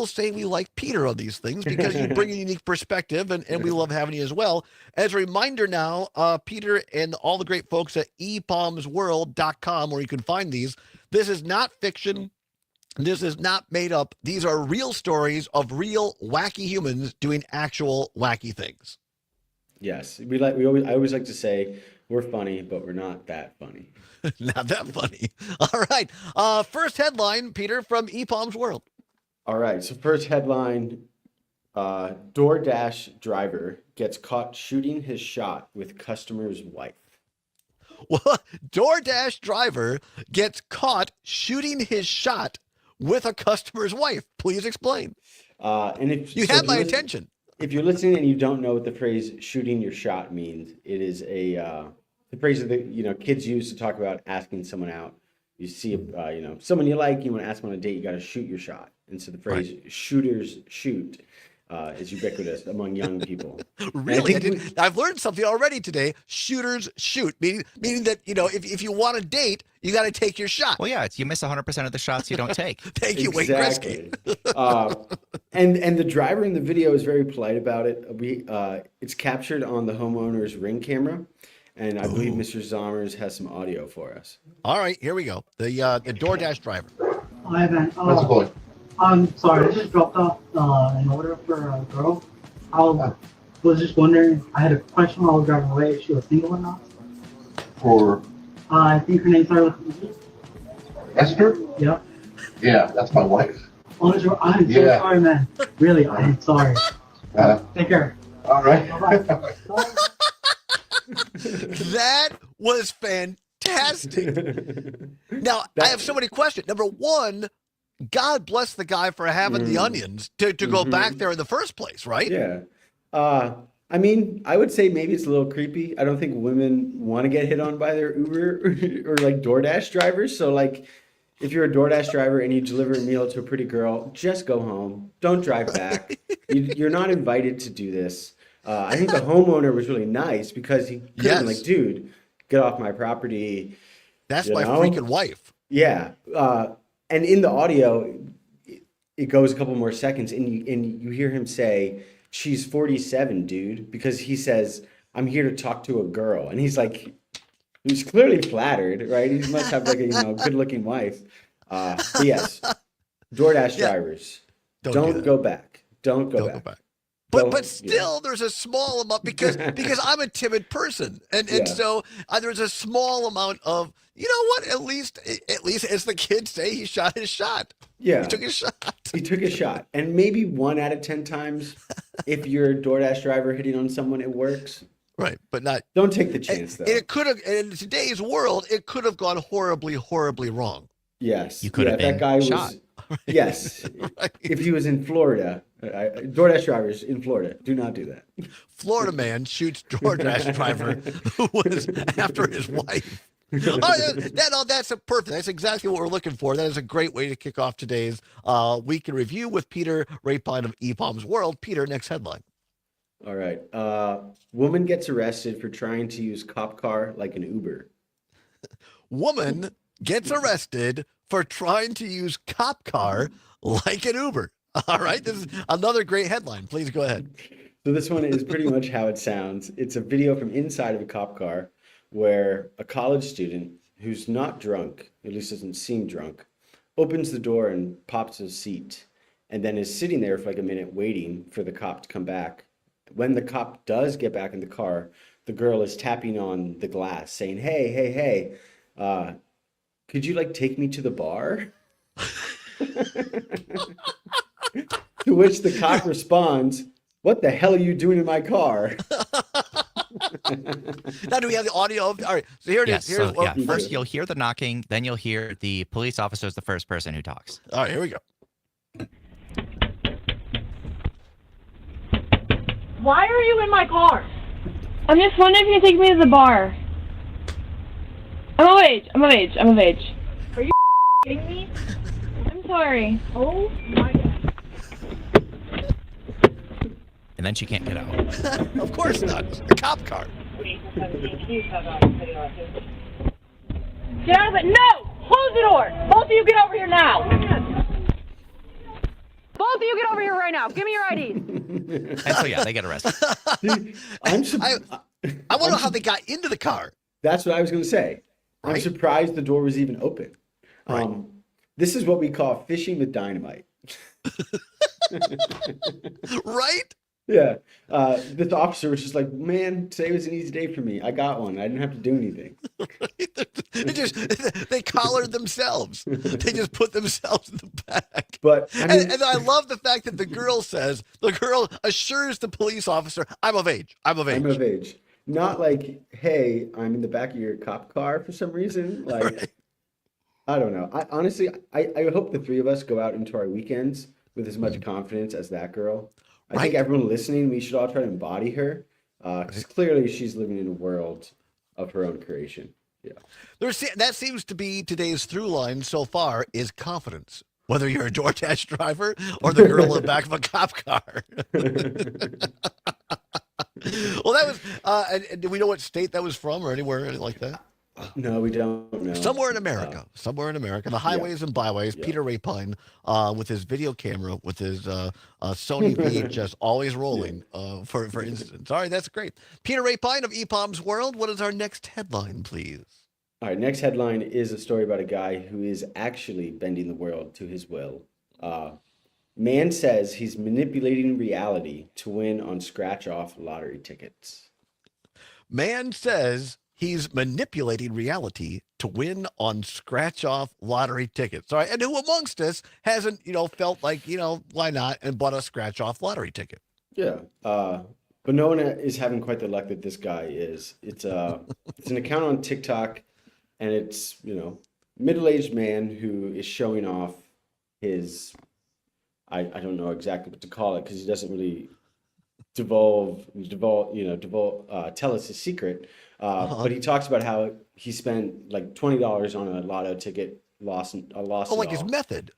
say we like Peter on these things because you bring a unique perspective, and we love having you as well. As a reminder now, Peter and all the great folks at epalmsworld.com, where you can find these. This is not fiction. This is not made up. These are real stories of real wacky humans doing actual wacky things. Yes, I always like to say we're funny, but we're not that funny. Not that funny. All right. First headline, Peter, from ePalm's World. All right. So first headline: DoorDash driver gets caught shooting his shot with customer's wife. Well, DoorDash driver gets caught shooting his shot with a customer's wife. Please explain. And if you have my attention. If you're listening and you don't know what the phrase "shooting your shot" means, it is the phrase that kids use to talk about asking someone out. You see someone you like, you want to ask them on a date, you got to shoot your shot. And so the phrase "shooters shoot" is ubiquitous among young people. Really? I've learned something already today. Shooters shoot, meaning that, if you want a date, you got to take your shot. Well, yeah, you miss 100% of the shots you don't take. Thank you, Wayne Exactly. Gretzky. And the driver in the video is very polite about it. It's captured on the homeowner's Ring camera, and I believe Mr. Zommers has some audio for us. All right, here we go. The DoorDash driver. Hi, man. I'm sorry, I just dropped off an order for a girl. I was just wondering, I had a question while I was driving away if she was single or not. For I think her name started with E. Esther? Yeah. Yeah, that's my wife. Honestly, I'm so sorry, man. Really, I'm sorry. Take care. All right. Bye-bye. That was fantastic. Now, I have so many questions. Number one, God bless the guy for having the onions to go back there in the first place, right? Yeah. I mean, I would say maybe it's a little creepy. I don't think women want to get hit on by their Uber or like DoorDash drivers. So like, if you're a DoorDash driver and you deliver a meal to a pretty girl, just go home. Don't drive back. You're not invited to do this. I think the homeowner was really nice because he could have been like, dude, get off my property. That's my freaking wife. Yeah. And in the audio, it goes a couple more seconds and you hear him say, she's 47, dude, because he says, I'm here to talk to a girl. And he's like, he's clearly flattered, right? He must have like a good looking wife. But yes, DoorDash drivers, don't go back. Don't go back. But still, there's a small amount because I'm a timid person, and so there's a small amount of, you know what? At least as the kids say, he shot his shot. Yeah, he took a shot. He took a shot, and maybe 1 out of 10 times, if you're a DoorDash driver hitting on someone, it works. Right, but not. Don't take the chance, though. And it could have, in today's world, it could have gone horribly, horribly wrong. Yes, you could have been that guy shot. Yes, right. If he was in Florida, DoorDash drivers in Florida do not do that. Florida man shoots DoorDash driver who was after his wife. That's a perfect. That's exactly what we're looking for. That is a great way to kick off today's week in review with Peter Rapine of EPOM's World. Peter, next headline. All right. Woman gets arrested for trying to use cop car like an Uber. Woman gets arrested for trying to use cop car like an Uber. All right. This is another great headline. Please go ahead. So this one is pretty much how it sounds. It's a video from inside of a cop car where a college student who's not drunk, at least doesn't seem drunk, opens the door and pops his seat and then is sitting there for like a minute waiting for the cop to come back. When the cop does get back in the car, the girl is tapping on the glass saying, hey, could you like take me to the bar? To which the cop responds, what the hell are you doing in my car? Now, do we have the audio? All right, so here it is. First, you'll hear the knocking, then you'll hear the police officer is the first person who talks. All right, here we go. Why are you in my car? I'm just wondering if you can take me to the bar. I'm of age. Are you kidding me? I'm sorry. Oh my God. And then she can't get out. Of course not. It's a cop car. Get out of it. No! Close the door. Both of you get over here now. Both of you get over here right now. Give me your IDs. And so, they get arrested. I want to know how they got into the car. That's what I was going to say. Right? I'm surprised the door was even open. Right. This is what we call fishing with dynamite. Right? Yeah. This officer was just like, man, today was an easy day for me. I got one. I didn't have to do anything. They collared themselves. They just put themselves in the back. But and I love the fact that the girl assures the police officer, I'm of age. Not like, hey, I'm in the back of your cop car for some reason. Like, right. I don't know. I honestly hope the three of us go out into our weekends with as much confidence as that girl. I think everyone listening, we should all try to embody her. Because clearly she's living in a world of her own creation. Yeah. That seems to be today's through line so far is confidence. Whether you're a DoorDash driver or the girl in the back of a cop car. Well, that was, and do we know what state that was from or anywhere like that? No, we don't know. Somewhere in America. The highways and byways. Yeah. Peter Rapine with his video camera, with his Sony VHS always rolling for instance. All right, that's great. Peter Rapine of EPOM's World. What is our next headline, please? All right, next headline is a story about a guy who is actually bending the world to his will. Man says he's manipulating reality to win on scratch-off lottery tickets. Man says he's manipulating reality to win on scratch-off lottery tickets. All right, and who amongst us hasn't, felt like, why not, and bought a scratch-off lottery ticket? Yeah, but no one is having quite the luck that this guy is. It's an account on TikTok, and it's, middle-aged man who is showing off his, I don't know exactly what to call it because he doesn't really tell us his secret. But he talks about how he spent like $20 on a lotto ticket lost Oh, it like all. his method.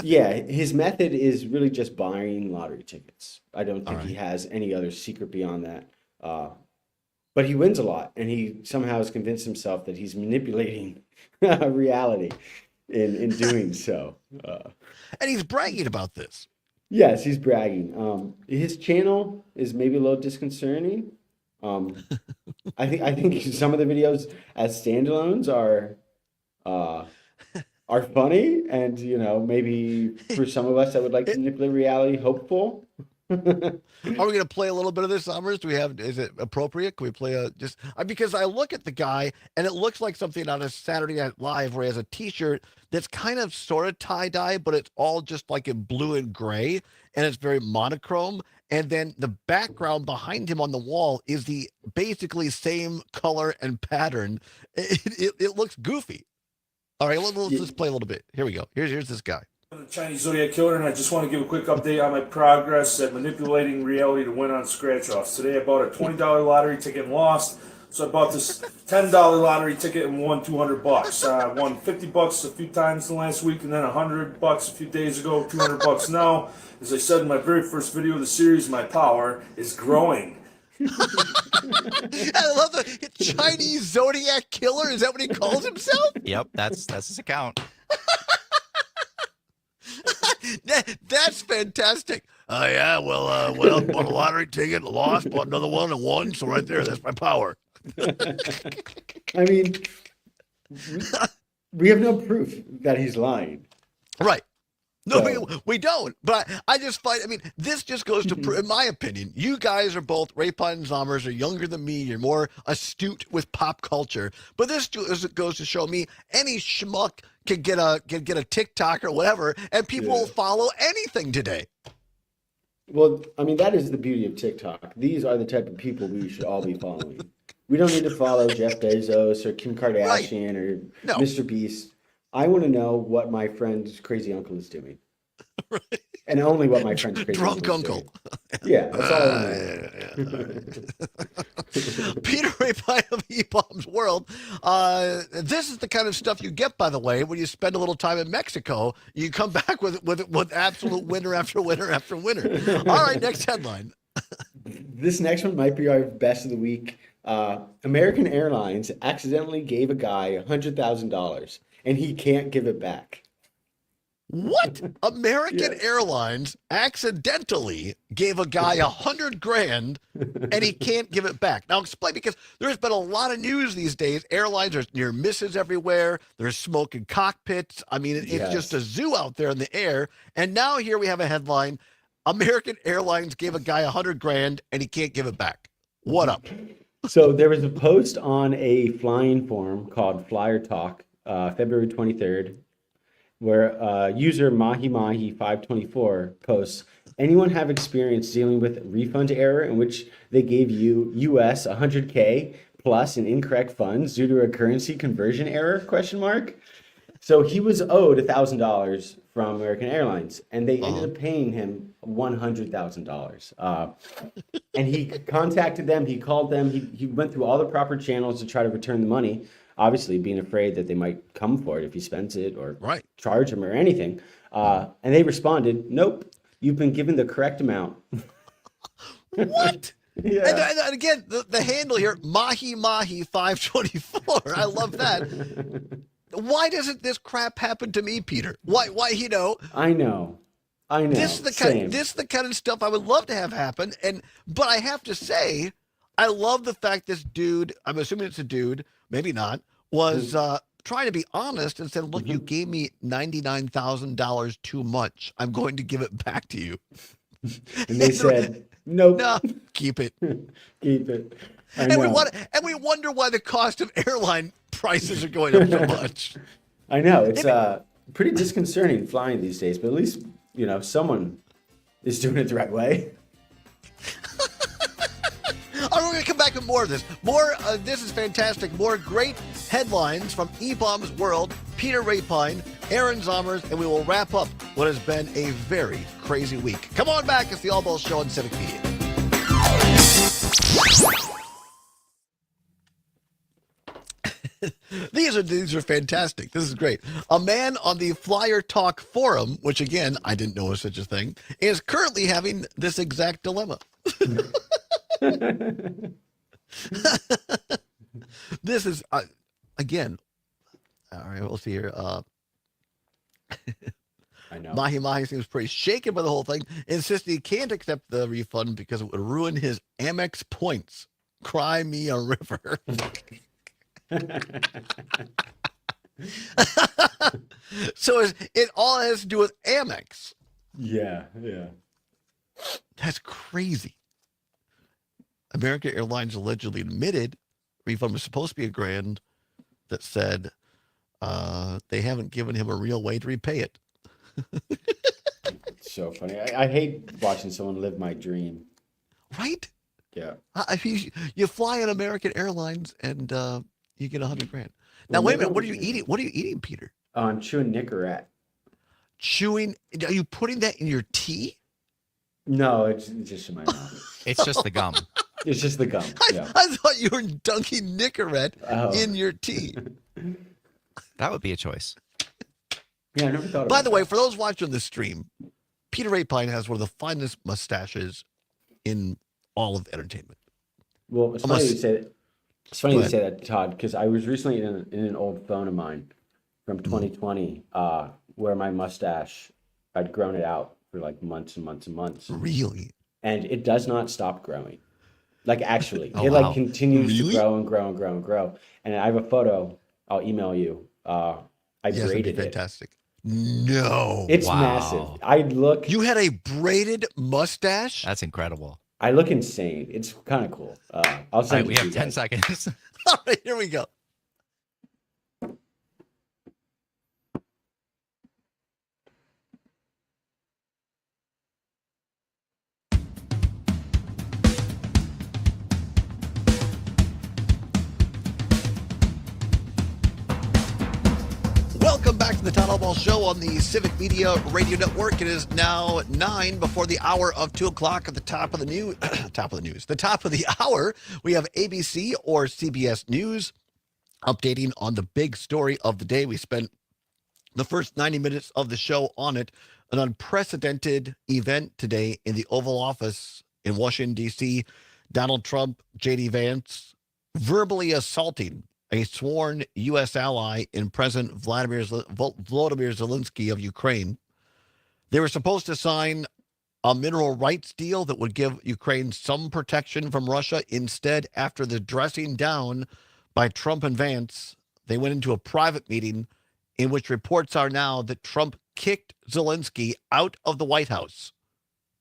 Yeah, his method is really just buying lottery tickets. I don't think All he right. has any other secret beyond that. But he wins a lot, and he somehow has convinced himself that he's manipulating reality in doing so. And he's bragging about this. Yes, he's bragging. His channel is maybe a little disconcerting. I think some of the videos as standalones are funny, and maybe for some of us that would like to manipulate reality, hopeful. Are we going to play a little bit of this, Summers? Is it appropriate? Can we play because I look at the guy and it looks like something on a Saturday Night Live where he has a t-shirt that's kind of sort of tie-dye, but it's all just like in blue and gray, and it's very monochrome. And then the background behind him on the wall is the basically same color and pattern. It looks goofy. All right, let's just play a little bit. Here we go. Here's this guy. I'm the Chinese Zodiac Killer, and I just want to give a quick update on my progress at manipulating reality to win on scratch-offs. Today I bought a $20 lottery ticket and lost, so I bought this $10 lottery ticket and won $200. I won $50 a few times in the last week, and then $100 a few days ago, $200 now. As I said in my very first video of the series, my power is growing. I love the Chinese Zodiac Killer. Is that what he calls himself? Yep, that's his account. That's fantastic. Oh, yeah, well, went out, bought a lottery ticket, lost, bought another one, and won. So right there, that's my power. I mean, we have no proof that he's lying. Right. No, we don't. But I just find, this just goes to, in my opinion, you guys are both, Rapine and Zommers, are younger than me. You're more astute with pop culture. But this goes to show me any schmuck can get a TikTok or whatever, and people will follow anything today. Well, that is the beauty of TikTok. These are the type of people we should all be following. We don't need to follow Jeff Bezos or Kim Kardashian or Mr. Beast. I want to know what my friend's crazy uncle is doing. Right. And only what my friend's crazy drunk uncle is doing. Yeah, that's all I know. Peter Rapine of E-Bomb's World. This is the kind of stuff you get, by the way, when you spend a little time in Mexico. You come back with absolute winner after winner after winner. All right, next headline. This next one might be our best of the week. American Airlines accidentally gave a guy $100,000. And he can't give it back. What? American Airlines accidentally gave a guy $100,000 and he can't give it back. Now explain, because there's been a lot of news these days. Airlines are near misses everywhere. There's smoke in cockpits. It's just a zoo out there in the air. And now here we have a headline: American Airlines gave a guy $100,000 and he can't give it back. What up? So there was a post on a flying forum called Flyer Talk, February 23rd, where user Mahi 524 posts, anyone have experience dealing with refund error in which they gave you US $100K plus in incorrect funds due to a currency conversion error, ? So he was owed $1,000 from American Airlines, and they ended up paying him $100,000. And he contacted them, he called them, he went through all the proper channels to try to return the money, obviously being afraid that they might come for it if he spends it or charge him or anything. And they responded, nope, you've been given the correct amount. What? Yeah. And again, the handle here, Mahi 524. I love that. Why doesn't this crap happen to me, Peter? Why? I know. This is the kind of stuff I would love to have happen. But I have to say, I love the fact this dude, I'm assuming it's a dude, maybe not, was trying to be honest and said, look, you gave me $99,000 too much. I'm going to give it back to you. And they said, nope. No, keep it. Keep it. And we wonder why the cost of airline prices are going up so much. I know. It's pretty disconcerting flying these days, but at least, someone is doing it the right way. All right, we're going to come back with more of this. This is fantastic. More great headlines from E-Bomb's World, Peter Rapine, Aaron Zommers, and we will wrap up what has been a very crazy week. Come on back. It's the Allbaugh Show on Civic Media. These are fantastic. This is great. A man on the Flyer Talk forum, which again I didn't know was such a thing, is currently having this exact dilemma. This is again. All right, we'll see here. I know. Mahi seems pretty shaken by the whole thing, insisting he can't accept the refund because it would ruin his Amex points. Cry me a river. So it all has to do with Amex. Yeah. That's crazy. American Airlines allegedly admitted refund was supposed to be $1,000 that said they haven't given him a real way to repay it. So funny. I hate watching someone live my dream. Right? Yeah. I mean, you fly on American Airlines and you get $100,000. Now, wait a minute. What are you eating? What are you eating, Peter? Oh, I'm chewing Nicorette. Chewing? Are you putting that in your tea? No, it's just in my mouth. It's just the gum. It's just the gum. Yeah. I thought you were dunking Nicorette in your tea. That would be a choice. Yeah, I never thought about By the way, for those watching the stream, Peter Rapine has one of the finest mustaches in all of entertainment. Well, it's funny you say that. It's funny you say that, Todd, because I was recently in an old phone of mine from 2020 where my mustache, I'd grown it out for like months and months and months. Really? And it does not stop growing. Like actually, Oh, it wow. like continues Really? to grow and grow and grow and grow. And I have a photo. I'll email you. I Yes, that'd be braided it. fantastic. No. It's Wow. massive. I look. You had a braided mustache? That's incredible. I look insane. It's kind of cool. I'll All send right, we it to have you 10 guys. seconds. All right, here we go. Welcome back to the Todd Allbaugh Show on the Civic Media Radio Network. It is now 9 before the hour of 2 o'clock. At the top of the news, the top of the hour, we have ABC or CBS News updating on the big story of the day. We spent the first 90 minutes of the show on it. An unprecedented event today in the Oval Office in Washington, D.C. Donald Trump, J.D. Vance, verbally assaulting a sworn U.S. ally in President Volodymyr Zelensky of Ukraine. They were supposed to sign a mineral rights deal that would give Ukraine some protection from Russia. Instead, after the dressing down by Trump and Vance, they went into a private meeting in which reports are now that Trump kicked Zelensky out of the White House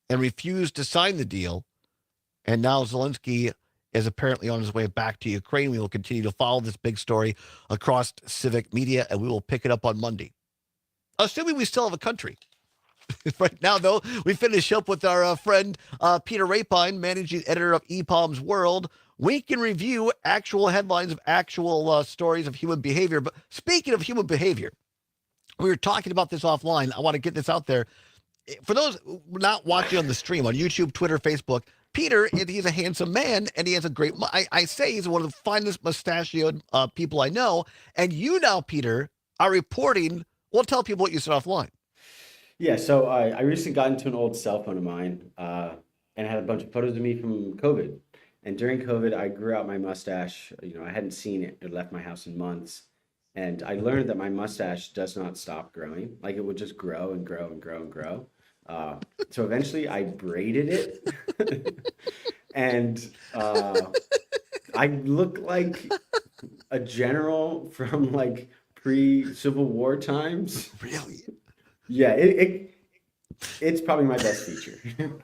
and refused to sign the deal. And now Zelensky is apparently on his way back to Ukraine. We will continue to follow this big story across Civic Media, and we will pick it up on Monday, assuming we still have a country. Right now, though, we finish up with our friend Peter Rapine, managing editor of EPOM's World. Week in review, actual headlines of actual stories of human behavior. But speaking of human behavior, we were talking about this offline. I want to get this out there. For those not watching on the stream, on YouTube, Twitter, Facebook, Peter, he's a handsome man, and he has a great, I say he's one of the finest mustachioed people I know. And you now, Peter, are reporting, well, tell people what you said offline. Yeah, so I recently got into an old cell phone of mine and had a bunch of photos of me from COVID. And during COVID, I grew out my mustache. You know, I hadn't seen it. It left my house in months. And I learned that my mustache does not stop growing. Like it would just grow and grow and grow and grow. So eventually I braided it. And I look like a general from like pre-Civil War times. Really? Yeah, it's probably my best feature,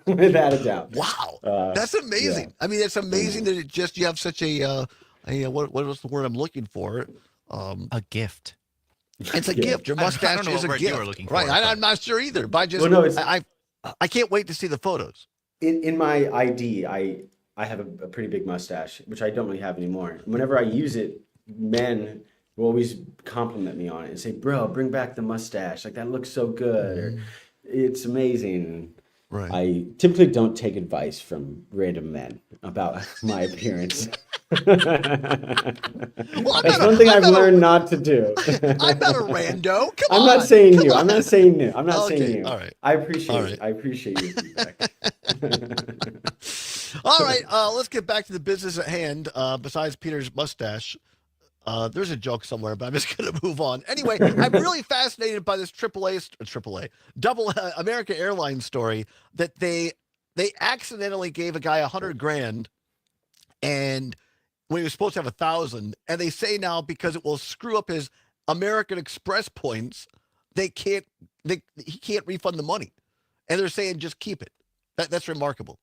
without a doubt. Wow, that's amazing. Yeah. I mean, it's amazing that it just you have such a what was the word I'm looking for? A gift. It's a gift. Your mustache I don't know is a what gift. you were looking for, right? but- I'm not sure either. But I just, Well, no, I can't wait to see the photos. In my ID, I have a pretty big mustache, which I don't really have anymore. Whenever I use it, men will always compliment me on it and say, "Bro, bring back the mustache. Like that looks so good." Or, "It's amazing." Right. I typically don't take advice from random men about my appearance. Well, That's one thing I've learned not to do. I'm not a rando. Come I'm on. not saying you. Come I'm on. not saying you. I'm not Okay, saying you. all right. I appreciate All it. right. I appreciate your feedback. All right, let's get back to the business at hand. Besides Peter's mustache, there's a joke somewhere, but I'm just going to move on. Anyway, I'm really fascinated by this double American Airlines story that they accidentally gave a guy $100,000, and when he was supposed to have 1,000, and they say now because it will screw up his American Express points, he can't refund the money, and they're saying just keep it. That's remarkable.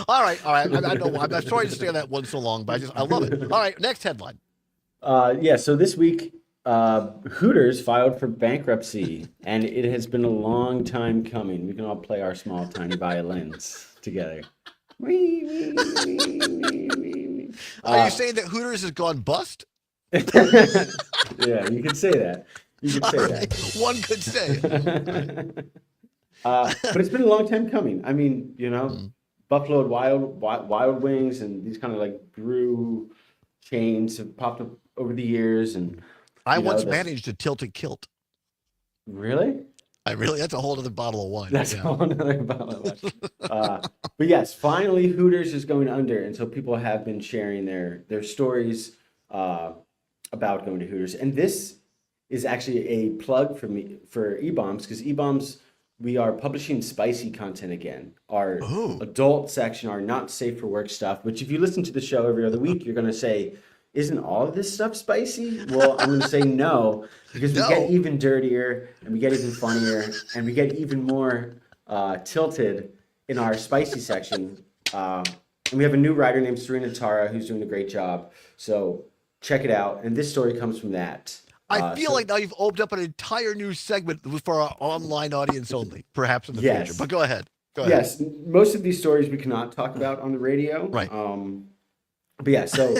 All right. I know. I'm sorry to stay on that one so long, but I love it. All right, next headline. So this week, Hooters filed for bankruptcy, and it has been a long time coming. We can all play our small, tiny violins together. Are you saying that Hooters has gone bust? Yeah, you could say that. You could say that. One could say. But it's been a long time coming. I mean, Buffalo Wild Wings and these kind of like brew chains have popped up over the years. And I once managed a tilted kilt. Really? That's a whole other bottle of wine. That's a whole other bottle of wine. But yes, finally Hooters is going under, and so people have been sharing their stories about going to Hooters. And this is actually a plug for me for E-Bombs, because E-Bombs, we are publishing spicy content again. Our adult section, our not safe for work stuff, which if you listen to the show every other week, you're going to say, isn't all of this stuff spicy? Well, I'm going to say no, because we get even dirtier, and we get even funnier, and we get even more tilted in our spicy section. And we have a new writer named Serena Tara who's doing a great job. So check it out. And this story comes from that. I feel like now you've opened up an entire new segment for our online audience only, perhaps in the future. But go ahead. Yes, most of these stories we cannot talk about on the radio. Right. But yeah, so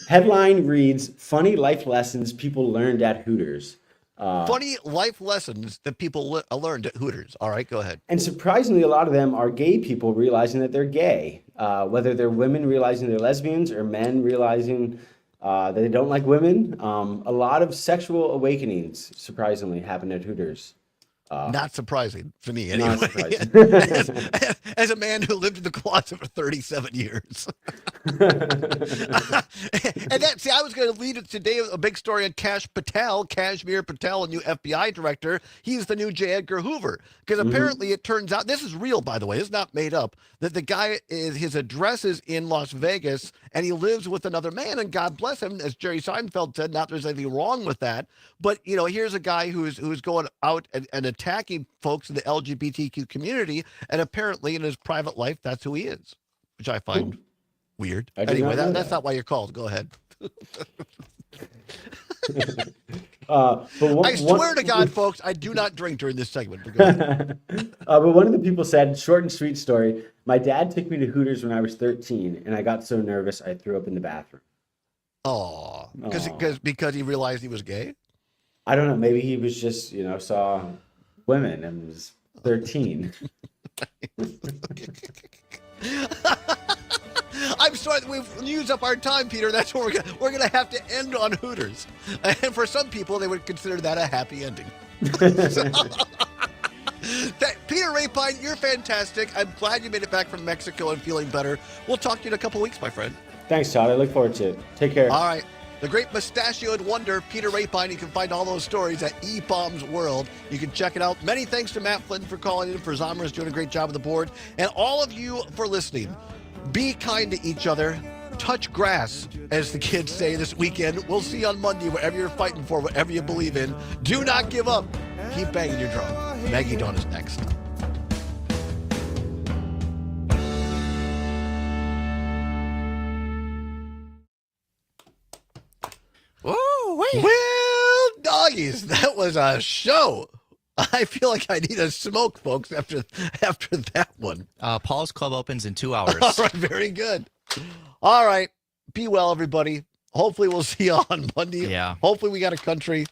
headline reads, funny life lessons people learned at Hooters. Funny life lessons that people learned at Hooters. All right, go ahead. And surprisingly, a lot of them are gay people realizing that they're gay, whether they're women realizing they're lesbians or men realizing that they don't like women. A lot of sexual awakenings, surprisingly, happen at Hooters. Not surprising for me, anyway. Not surprising. as a man who lived in the closet for 37 years. And I was going to lead it today with a big story on Kashmir Patel, a new FBI director. He's the new J. Edgar Hoover. Because apparently it turns out, this is real, by the way, it's not made up, that the guy his address is in Las Vegas, and he lives with another man, and God bless him, as Jerry Seinfeld said, not there's anything wrong with that. But, here's a guy who's going out and attacking folks in the LGBTQ community, and apparently in his private life, that's who he is, which I find weird. Anyway, that's not why you're called. Go ahead. I swear to God, folks, I do not drink during this segment. But, go ahead. But one of the people said, short and sweet story, my dad took me to Hooters when I was 13, and I got so nervous I threw up in the bathroom. Oh, because he realized he was gay? I don't know. Maybe he was just, saw women and was 13. I'm sorry that we've used up our time, Peter. That's what we're gonna have to end on Hooters. And for some people, they would consider that a happy ending. Peter Rapine, you're fantastic. I'm glad you made it back from Mexico and feeling better. We'll talk to you in a couple weeks, my friend. Thanks, Todd. I look forward to it. Take care. All right. The great mustachioed wonder, Peter Rapine. You can find all those stories at E-Bombs World. You can check it out. Many thanks to Matt Flynn for calling in, for Zomers doing a great job on the board, and all of you for listening. Be kind to each other. Touch grass, as the kids say this weekend. We'll see you on Monday, whatever you're fighting for, whatever you believe in. Do not give up. Keep banging your drum. Maggie Dawn is next. Woo, wait. Well, doggies, that was a show. I feel like I need a smoke, folks, after that one. Paul's Club opens in 2 hours. All right, very good. All right. Be well, everybody. Hopefully we'll see you on Monday. Yeah. Hopefully we got a country.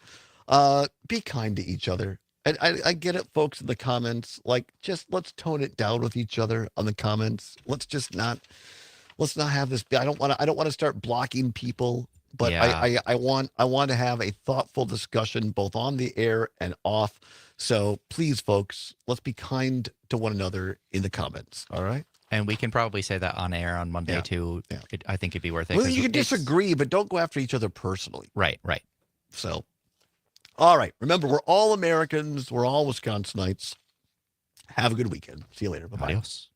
Be kind to each other. I get it, folks, in the comments. Like, just let's tone it down with each other on the comments. Let's not have this. I don't want to start blocking people, but I want to have a thoughtful discussion both on the air and off. So please, folks, let's be kind to one another in the comments. All right. And we can probably say that on air on Monday too. Yeah. I think it'd be worth it. Well, you can disagree, but don't go after each other personally. Right. So, all right. Remember, we're all Americans. We're all Wisconsinites. Have a good weekend. See you later. Bye-bye. Adios.